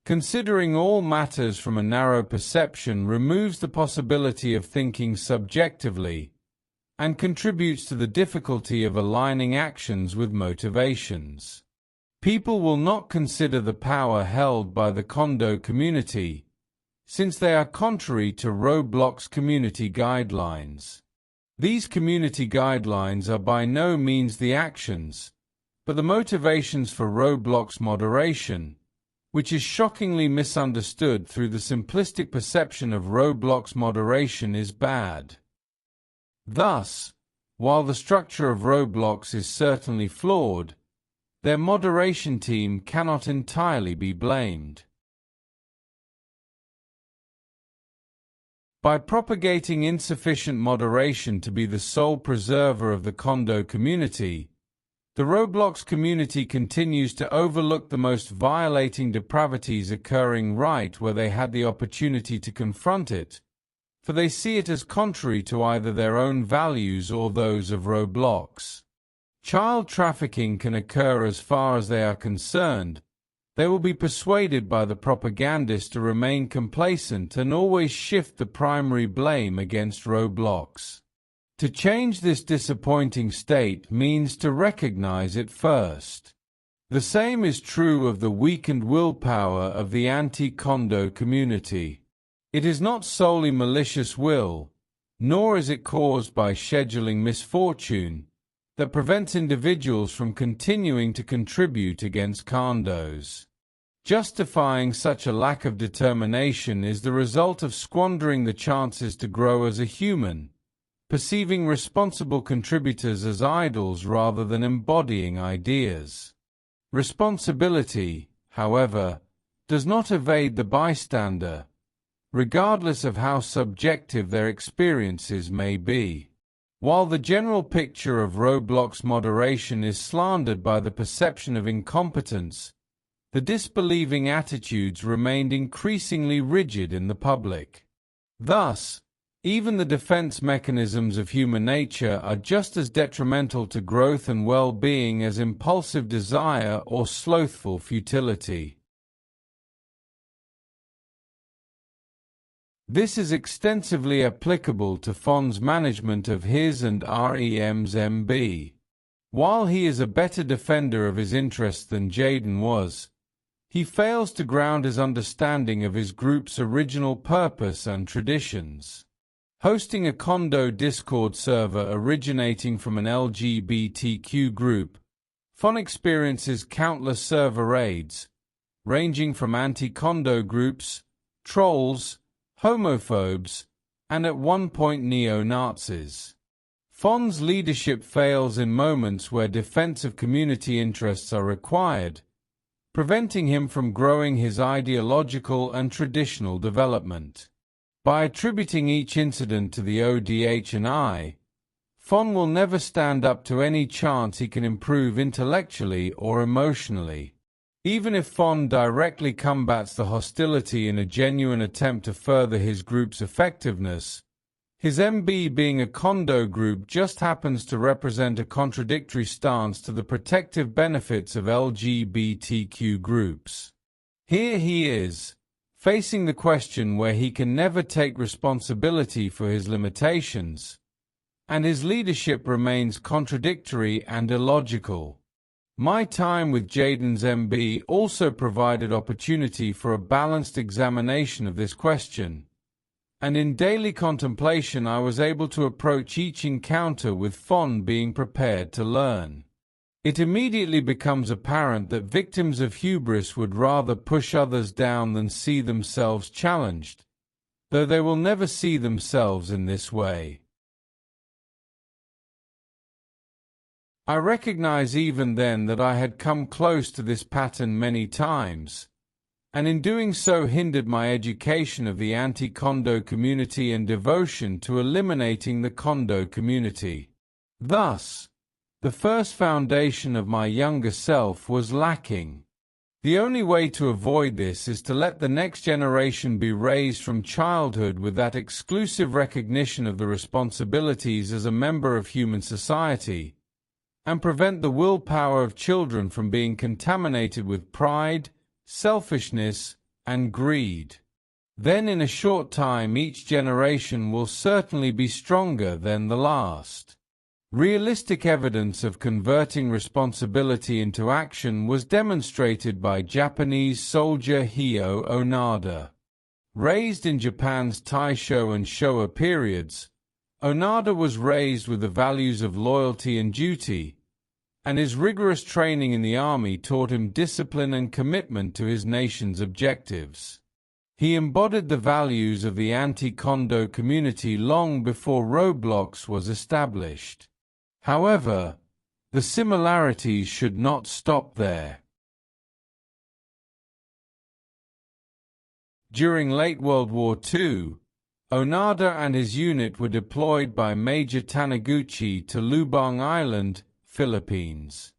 Considering all matters from a narrow perception removes the possibility of thinking subjectively, and contributes to the difficulty of aligning actions with motivations. People will not consider the power held by the Kondo community, since they are contrary to roadblocks community guidelines. These community guidelines are by no means the actions, but the motivations for roadblocks moderation, which is shockingly misunderstood through the simplistic perception of roadblocks moderation is bad. Thus, while the structure of roadblocks is certainly flawed, their moderation team cannot entirely be blamed. By propagating insufficient moderation to be the sole preserver of the Kondo community, the roadblocks community continues to overlook the most violating depravities occurring right where they had the opportunity to confront it, for they see it as contrary to either their own values or those of roadblocks. Child trafficking can occur as far as they are concerned. They will be persuaded by the propagandist to remain complacent and always shift the primary blame against roadblocks. To change this disappointing state means to recognize it first. The same is true of the weakened willpower of the anti-Kondo community. It is not solely malicious will, nor is it caused by scheduling misfortune, that prevents individuals from continuing to contribute against Kondos. Justifying such a lack of determination is the result of squandering the chances to grow as a human, perceiving responsible contributors as idols rather than embodying ideas. Responsibility, however, does not evade the bystander, regardless of how subjective their experiences may be. While the general picture of roadblocks moderation is slandered by the perception of incompetence, the disbelieving attitudes remained increasingly rigid in the public. Thus, even the defense mechanisms of human nature are just as detrimental to growth and well-being as impulsive desire or slothful futility. This is extensively applicable to Fon's management of his and REM's MB. While he is a better defender of his interests than Jayden was, he fails to ground his understanding of his group's original purpose and traditions. Hosting a Kondo Discord server originating from an LGBTQ group, Fon experiences countless server raids, ranging from anti-Kondo groups, trolls, homophobes, and at one point neo-Nazis. Fon's leadership fails in moments where defensive community interests are required, preventing him from growing his ideological and traditional development. By attributing each incident to the ODH&I, Fon will never stand up to any chance he can improve intellectually or emotionally. Even if Fon directly combats the hostility in a genuine attempt to further his group's effectiveness, his MB being a Kondo group just happens to represent a contradictory stance to the protective benefits of LGBTQ groups. Here he is, facing the question where he can never take responsibility for his limitations, and his leadership remains contradictory and illogical. My time with Jayden's MB also provided opportunity for a balanced examination of this question, and in daily contemplation I was able to approach each encounter with Fon being prepared to learn. It immediately becomes apparent that victims of hubris would rather push others down than see themselves challenged, though they will never see themselves in this way. I recognize even then that I had come close to this pattern many times, and in doing so hindered my education of the anti-Kondo community and devotion to eliminating the Kondo community. Thus, the first foundation of my younger self was lacking. The only way to avoid this is to let the next generation be raised from childhood with that exclusive recognition of the responsibilities as a member of human society, and prevent the willpower of children from being contaminated with pride, selfishness, and greed. Then in a short time each generation will certainly be stronger than the last. Realistic evidence of converting responsibility into action was demonstrated by Japanese soldier Hio Onada. Raised in Japan's Taisho and Showa periods, Onada was raised with the values of loyalty and duty, and his rigorous training in the army taught him discipline and commitment to his nation's objectives. He embodied the values of the anti-Kondo community long before Roblox was established. However, the similarities should not stop there. During late World War II, Onada and his unit were deployed by Major Taniguchi to Lubang Island, Philippines.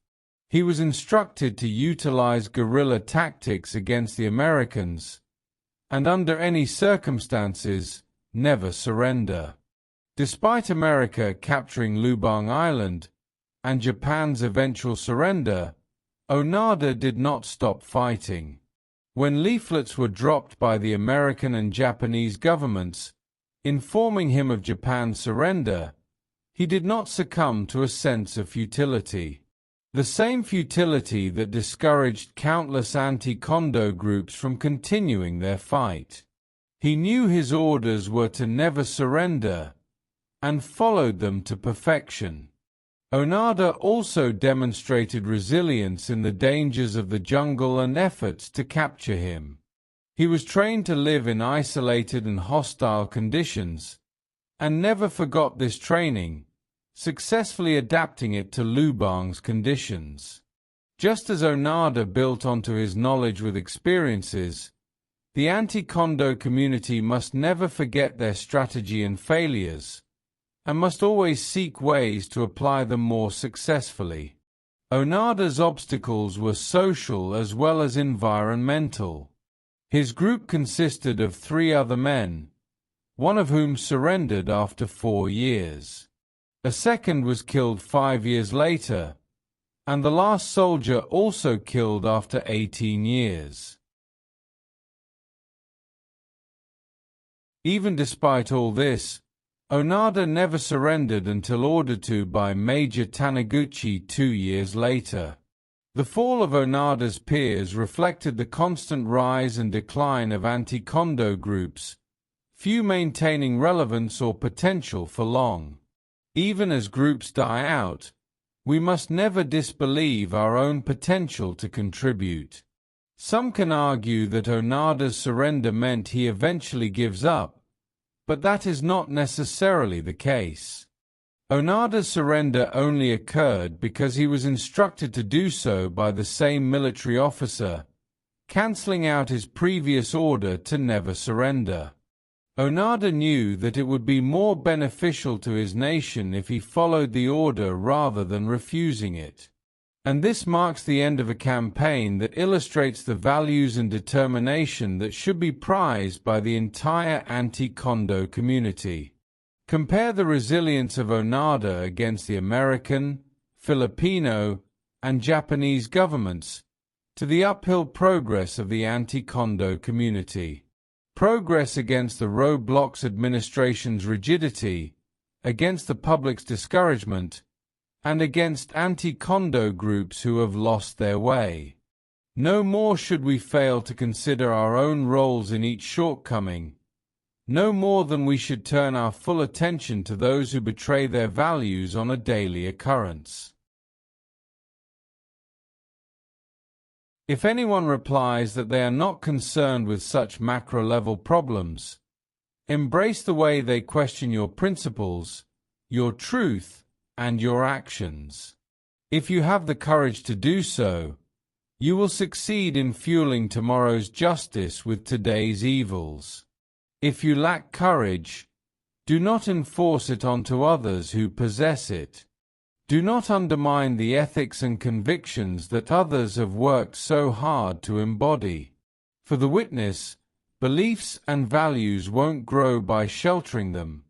He was instructed to utilize guerrilla tactics against the Americans, and under any circumstances, never surrender. Despite America capturing Lubang Island, and Japan's eventual surrender, Onada did not stop fighting. When leaflets were dropped by the American and Japanese governments, informing him of Japan's surrender, he did not succumb to a sense of futility. The same futility that discouraged countless anti-Kondo groups from continuing their fight. He knew his orders were to never surrender, and followed them to perfection. Onada also demonstrated resilience in the dangers of the jungle and efforts to capture him. He was trained to live in isolated and hostile conditions, and never forgot this training, successfully adapting it to Lubang's conditions. Just as Onada built onto his knowledge with experiences, the anti-Kondo community must never forget their strategy and failures, and must always seek ways to apply them more successfully. Onada's obstacles were social as well as environmental. His group consisted of 3 other men, one of whom surrendered after 4 years. A second was killed 5 years later, and the last soldier also killed after 18 years. Even despite all this, Onada never surrendered until ordered to by Major Taniguchi 2 years later. The fall of Onada's peers reflected the constant rise and decline of anti-Kondo groups, few maintaining relevance or potential for long. Even as groups die out, we must never disbelieve our own potential to contribute. Some can argue that Onada's surrender meant he eventually gives up, but that is not necessarily the case. Onada's surrender only occurred because he was instructed to do so by the same military officer, cancelling out his previous order to never surrender. Onada knew that it would be more beneficial to his nation if he followed the order rather than refusing it. And this marks the end of a campaign that illustrates the values and determination that should be prized by the entire anti-Kondo community. Compare the resilience of Onada against the American, Filipino, and Japanese governments to the uphill progress of the anti-Kondo community. Progress against the roadblocks administration's rigidity, against the public's discouragement, and against anti-Kondo groups who have lost their way. No more should we fail to consider our own roles in each shortcoming, no more than we should turn our full attention to those who betray their values on a daily occurrence. If anyone replies that they are not concerned with such macro-level problems, embrace the way they question your principles, your truth, and your actions. If you have the courage to do so, you will succeed in fueling tomorrow's justice with today's evils. If you lack courage, do not enforce it onto others who possess it. Do not undermine the ethics and convictions that others have worked so hard to embody. For the witness, beliefs and values won't grow by sheltering them,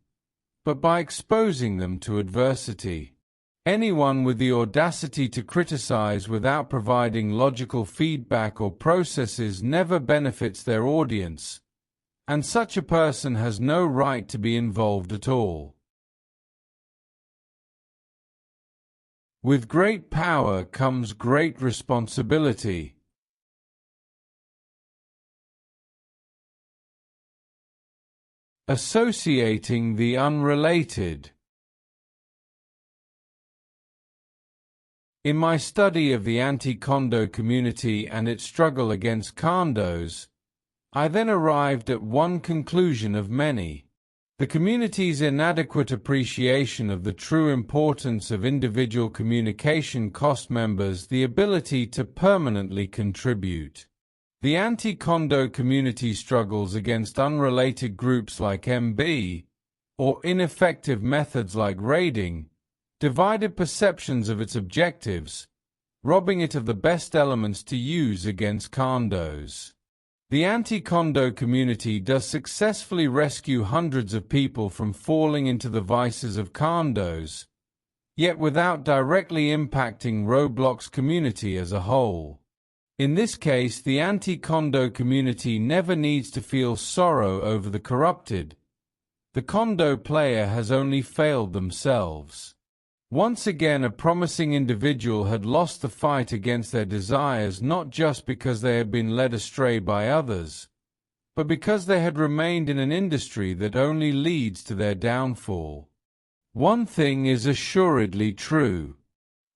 but by exposing them to adversity. Anyone with the audacity to criticize without providing logical feedback or processes never benefits their audience, and such a person has no right to be involved at all. With great power comes great responsibility. Associating the unrelated. In my study of the anti-Kondo community and its struggle against Kondos, I then arrived at one conclusion of many: the community's inadequate appreciation of the true importance of individual communication cost members the ability to permanently contribute. The anti-Kondo community struggles against unrelated groups like MB, or ineffective methods like raiding, divided perceptions of its objectives, robbing it of the best elements to use against Kondos. The anti-Kondo community does successfully rescue hundreds of people from falling into the vices of Kondos, yet without directly impacting Roblox community as a whole. In this case, the anti-Kondo community never needs to feel sorrow over the corrupted. The Kondo player has only failed themselves. Once again, a promising individual had lost the fight against their desires not just because they had been led astray by others, but because they had remained in an industry that only leads to their downfall. One thing is assuredly true.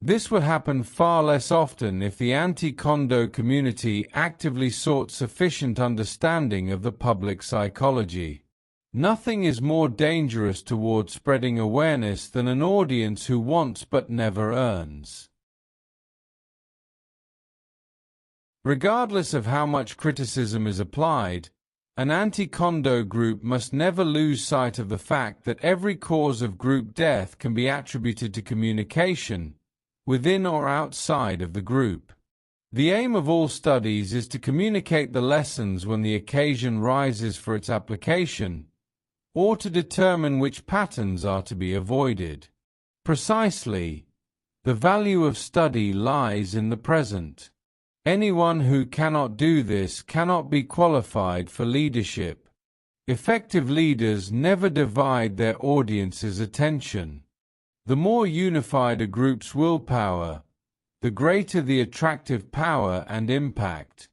This would happen far less often if the anti-Kondo community actively sought sufficient understanding of the public psychology. Nothing is more dangerous toward spreading awareness than an audience who wants but never earns. Regardless of how much criticism is applied, an anti-Kondo group must never lose sight of the fact that every cause of group death can be attributed to communication, within or outside of the group. The aim of all studies is to communicate the lessons when the occasion rises for its application, or to determine which patterns are to be avoided. Precisely, the value of study lies in the present. Anyone who cannot do this cannot be qualified for leadership. Effective leaders never divide their audience's attention. The more unified a group's willpower, the greater the attractive power and impact.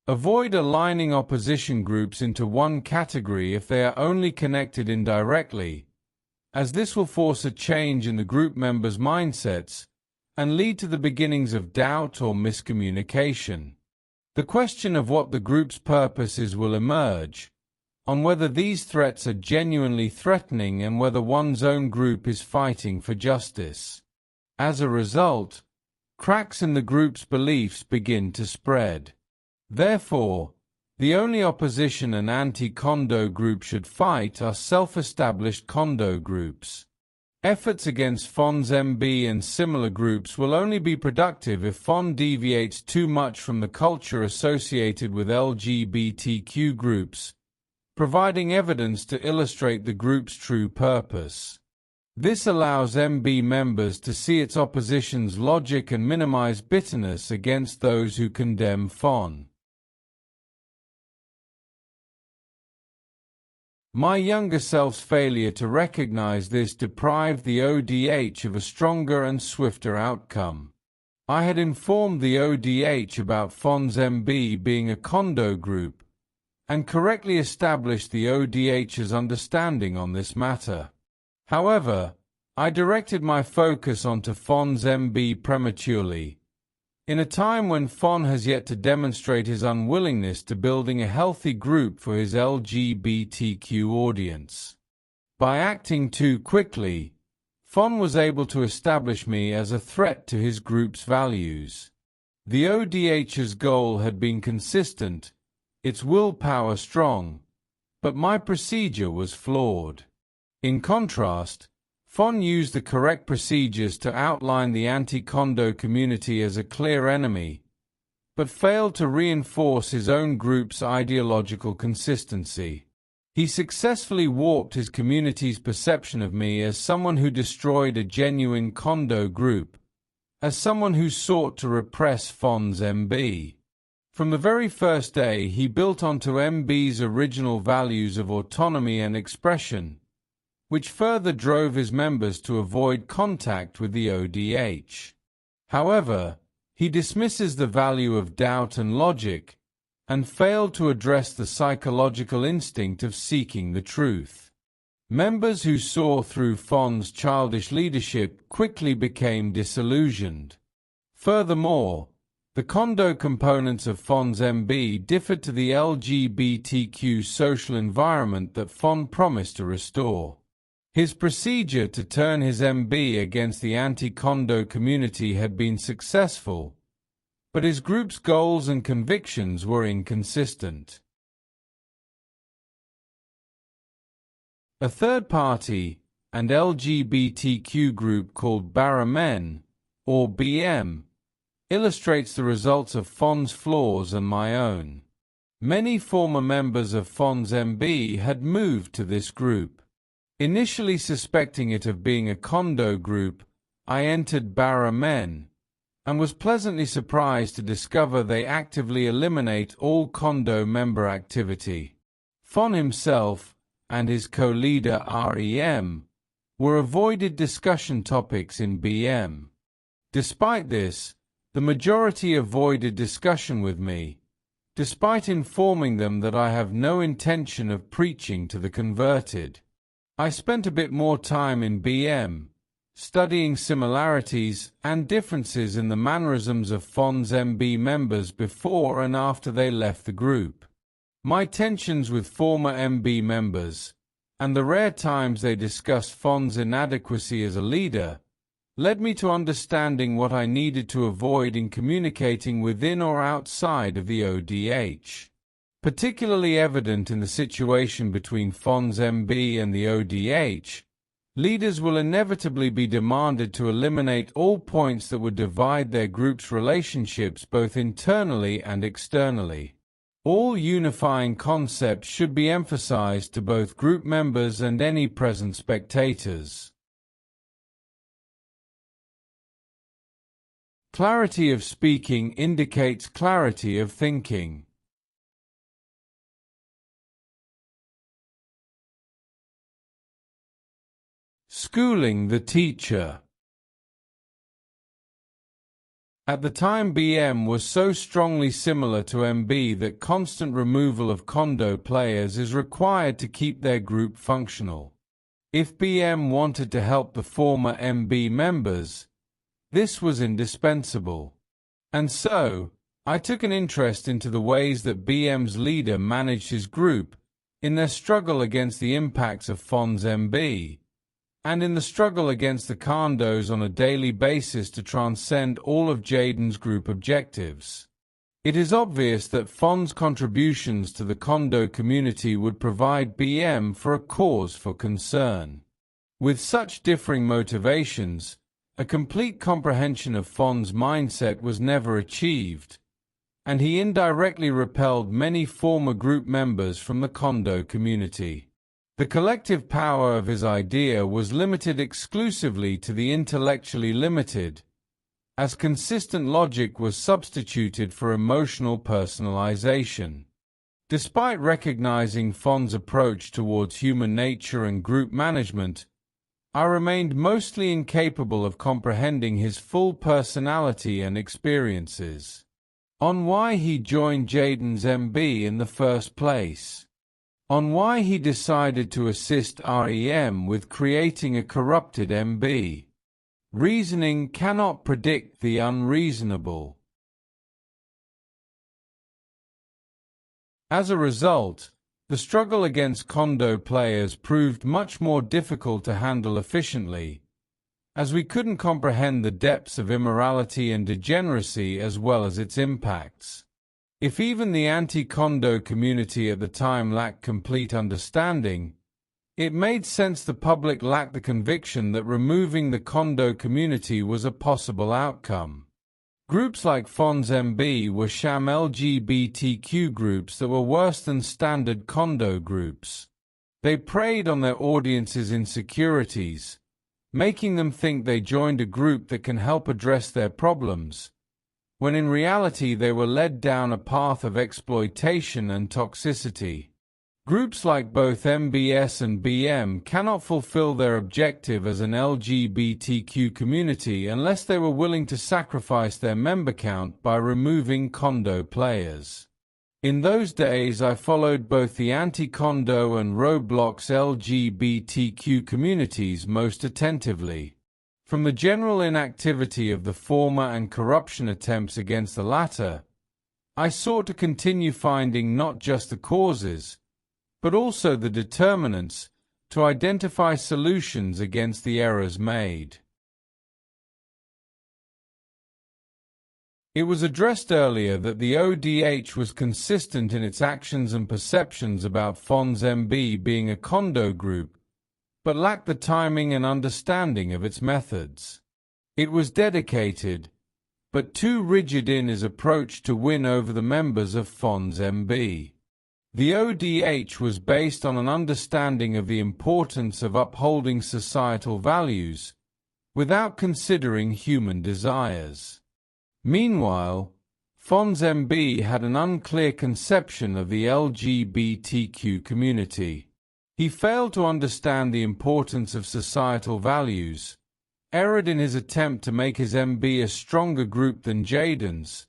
Avoid aligning opposition groups into one category if they are only connected indirectly, as this will force a change in the group members' mindsets and lead to the beginnings of doubt or miscommunication. The question of what the group's purpose is will emerge, on whether these threats are genuinely threatening and whether one's own group is fighting for justice. As a result, cracks in the group's beliefs begin to spread. Therefore, the only opposition an anti-Kondo group should fight are self-established Kondo groups. Efforts against FON's MB and similar groups will only be productive if FON deviates too much from the culture associated with LGBTQ groups, providing evidence to illustrate the group's true purpose. This allows MB members to see its opposition's logic and minimize bitterness against those who condemn FON. My younger self's failure to recognize this deprived the ODH of a stronger and swifter outcome. I had informed the ODH about FON's MB being a Kondo group, and correctly established the ODH's understanding on this matter. However, I directed my focus onto FON's MB prematurely, in a time when FON has yet to demonstrate his unwillingness to building a healthy group for his LGBTQ audience. By acting too quickly, FON was able to establish me as a threat to his group's values. The ODH's goal had been consistent, its willpower strong, but my procedure was flawed. In contrast, FON used the correct procedures to outline the anti-Kondo community as a clear enemy, but failed to reinforce his own group's ideological consistency. He successfully warped his community's perception of me as someone who destroyed a genuine Kondo group, as someone who sought to repress FON's MB. From the very first day, he built onto MB's original values of autonomy and expression, which further drove his members to avoid contact with the ODH. However, he dismisses the value of doubt and logic, and failed to address the psychological instinct of seeking the truth. Members who saw through FON's childish leadership quickly became disillusioned. Furthermore, the Kondo components of FON's MB differed to the LGBTQ social environment that FON promised to restore. His procedure to turn his MB against the anti-Kondo community had been successful, but his group's goals and convictions were inconsistent. A third party, and LGBTQ group called Bara Men, or BM, illustrates the results of FON's flaws and my own. Many former members of FON's MB had moved to this group. Initially suspecting it of being a Kondo group, I entered Bara Men, and was pleasantly surprised to discover they actively eliminate all Kondo member activity. FON himself, and his co-leader REM, were avoided discussion topics in BM. Despite this, the majority avoided discussion with me, despite informing them that I have no intention of preaching to the converted. I spent a bit more time in BM, studying similarities and differences in the mannerisms of FON's MB members before and after they left the group. My tensions with former MB members, and the rare times they discussed FON's inadequacy as a leader, led me to understanding what I needed to avoid in communicating within or outside of the ODH. Particularly evident in the situation between FON's MB and the ODH, Leaders will inevitably be demanded to eliminate all points that would divide their group's relationships both internally and externally. All unifying concepts should be emphasized to both group members and any present spectators. Clarity of speaking indicates clarity of thinking. Schooling the teacher. At the time, BM was so strongly similar to MB that constant removal of Kondo players is required to keep their group functional. If BM wanted to help the former MB members, this was indispensable. And so, I took an interest into the ways that BM's leader managed his group in their struggle against the impacts of Fon's MB, and in the struggle against the Kondos on a daily basis to transcend all of Jaiden's group objectives. It is obvious that Fon's contributions to the Kondo community would provide BM for a cause for concern. With such differing motivations, a complete comprehension of Fon's mindset was never achieved, and he indirectly repelled many former group members from the Kondo community. The collective power of his idea was limited exclusively to the intellectually limited, as consistent logic was substituted for emotional personalization. Despite recognizing Fon's approach towards human nature and group management, I remained mostly incapable of comprehending his full personality and experiences. On why he joined Jaiden's MB in the first place. On why he decided to assist REM with creating a corrupted MB. Reasoning cannot predict the unreasonable. As a result, the struggle against Kondo players proved much more difficult to handle efficiently, as we couldn't comprehend the depths of immorality and degeneracy as well as its impacts. If even the anti-Kondo community at the time lacked complete understanding, it made sense the public lacked the conviction that removing the Kondo community was a possible outcome. Groups like Fon's MB were sham LGBTQ groups that were worse than standard Kondo groups. They preyed on their audience's insecurities, making them think they joined a group that can help address their problems, when in reality they were led down a path of exploitation and toxicity. Groups like both MBS and BM cannot fulfill their objective as an LGBTQ community unless they were willing to sacrifice their member count by removing Kondo players. In those days I followed both the anti-Kondo and Roblox LGBTQ communities most attentively. From the general inactivity of the former and corruption attempts against the latter, I sought to continue finding not just the causes, but also the determinants, to identify solutions against the errors made. It was addressed earlier that the ODH was consistent in its actions and perceptions about Fon's MB being a Kondo group, but lacked the timing and understanding of its methods. It was dedicated, but too rigid in his approach to win over the members of Fon's MB. The ODH was based on an understanding of the importance of upholding societal values, without considering human desires. Meanwhile, Fon's MB had an unclear conception of the LGBTQ community. He failed to understand the importance of societal values, erred in his attempt to make his MB a stronger group than Jaiden's,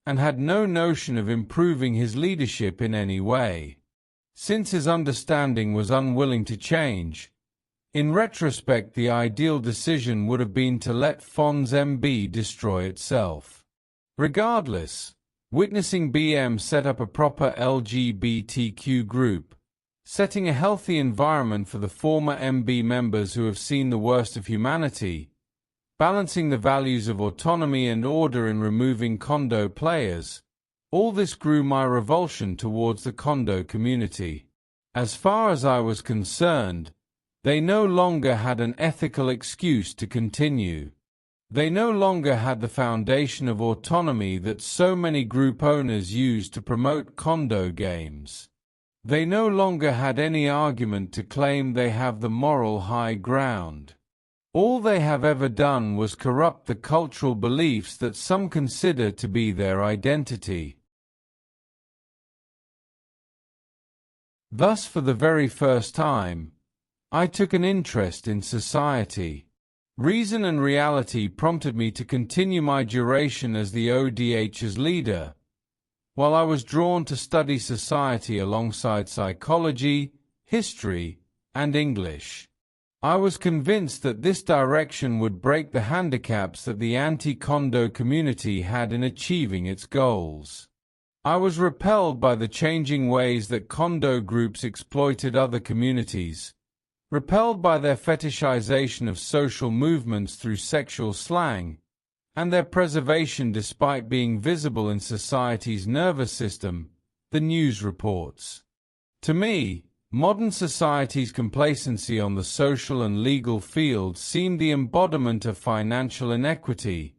and had no notion of improving his leadership in any way. Since his understanding was unwilling to change, in retrospect the ideal decision would have been to let Fon's MB destroy itself. Regardless, witnessing BM set up a proper LGBTQ group, setting a healthy environment for the former MB members who have seen the worst of humanity, balancing the values of autonomy and order in removing Kondo players, all this grew my revulsion towards the Kondo community. As far as I was concerned, They no longer had an ethical excuse to continue. They no longer had the foundation of autonomy that so many group owners use to promote condo games. They no longer had any argument to claim they have the moral high ground. All they have ever done was corrupt the cultural beliefs that some consider to be their identity. Thus, for the very first time, I took an interest in society. Reason and reality prompted me to continue my duration as the ODH's leader, while I was drawn to study society alongside psychology, history, and English. I was convinced that this direction would break the handicaps that the anti-condo community had in achieving its goals. I was repelled by the changing ways that condo groups exploited other communities, repelled by their fetishization of social movements through sexual slang, and their preservation despite being visible in society's nervous system, the news reports. To me, modern society's complacency on the social and legal field seemed the embodiment of financial inequity,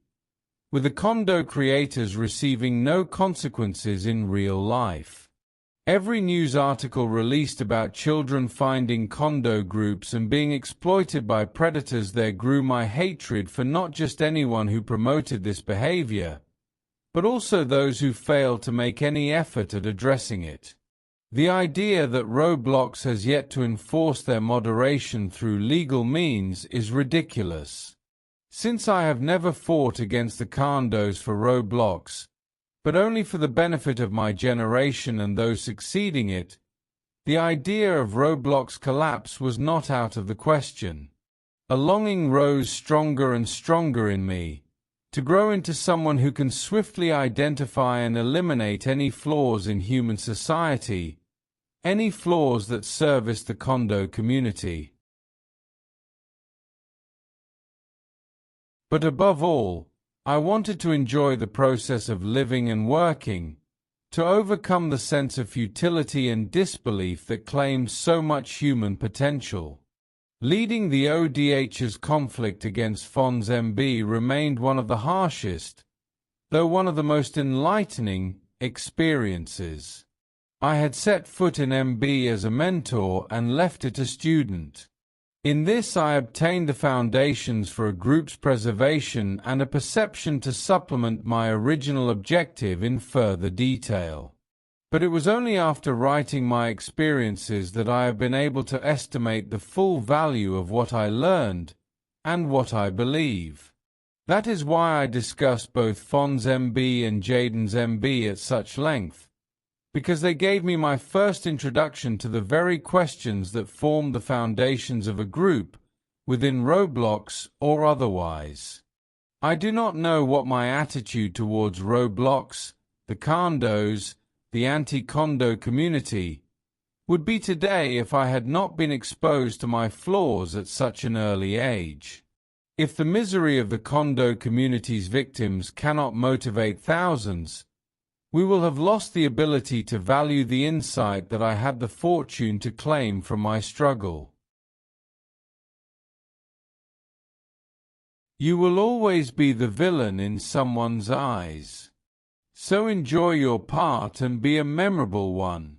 with the condo creators receiving no consequences in real life. Every news article released about children finding condo groups and being exploited by predators there grew my hatred for not just anyone who promoted this behavior, but also those who failed to make any effort at addressing it. The idea that Roblox has yet to enforce their moderation through legal means is ridiculous. Since I have never fought against the condos for Roblox, but only for the benefit of my generation and those succeeding it, the idea of Roblox collapse was not out of the question. A longing rose stronger and stronger in me, to grow into someone who can swiftly identify and eliminate any flaws in human society, any flaws that service the condo community. But above all, I wanted to enjoy the process of living and working, to overcome the sense of futility and disbelief that claims so much human potential. Leading the ODH's conflict against Fonds MB remained one of the harshest, though one of the most enlightening, experiences. I had set foot in MB as a mentor and left it a student. In this I obtained the foundations for a group's preservation and a perception to supplement my original objective in further detail. But it was only after writing my experiences that I have been able to estimate the full value of what I learned and what I believe. That is why I discussed both Fonds MB and Jaden's MB at such length, because they gave me my first introduction to the very questions that form the foundations of a group, within Roblox or otherwise. I do not know what my attitude towards Roblox, the condos, the anti-condo community, would be today if I had not been exposed to my flaws at such an early age. If the misery of the condo community's victims cannot motivate thousands, we will have lost the ability to value the insight that I had the fortune to claim from my struggle. You will always be the villain in someone's eyes. So enjoy your part and be a memorable one.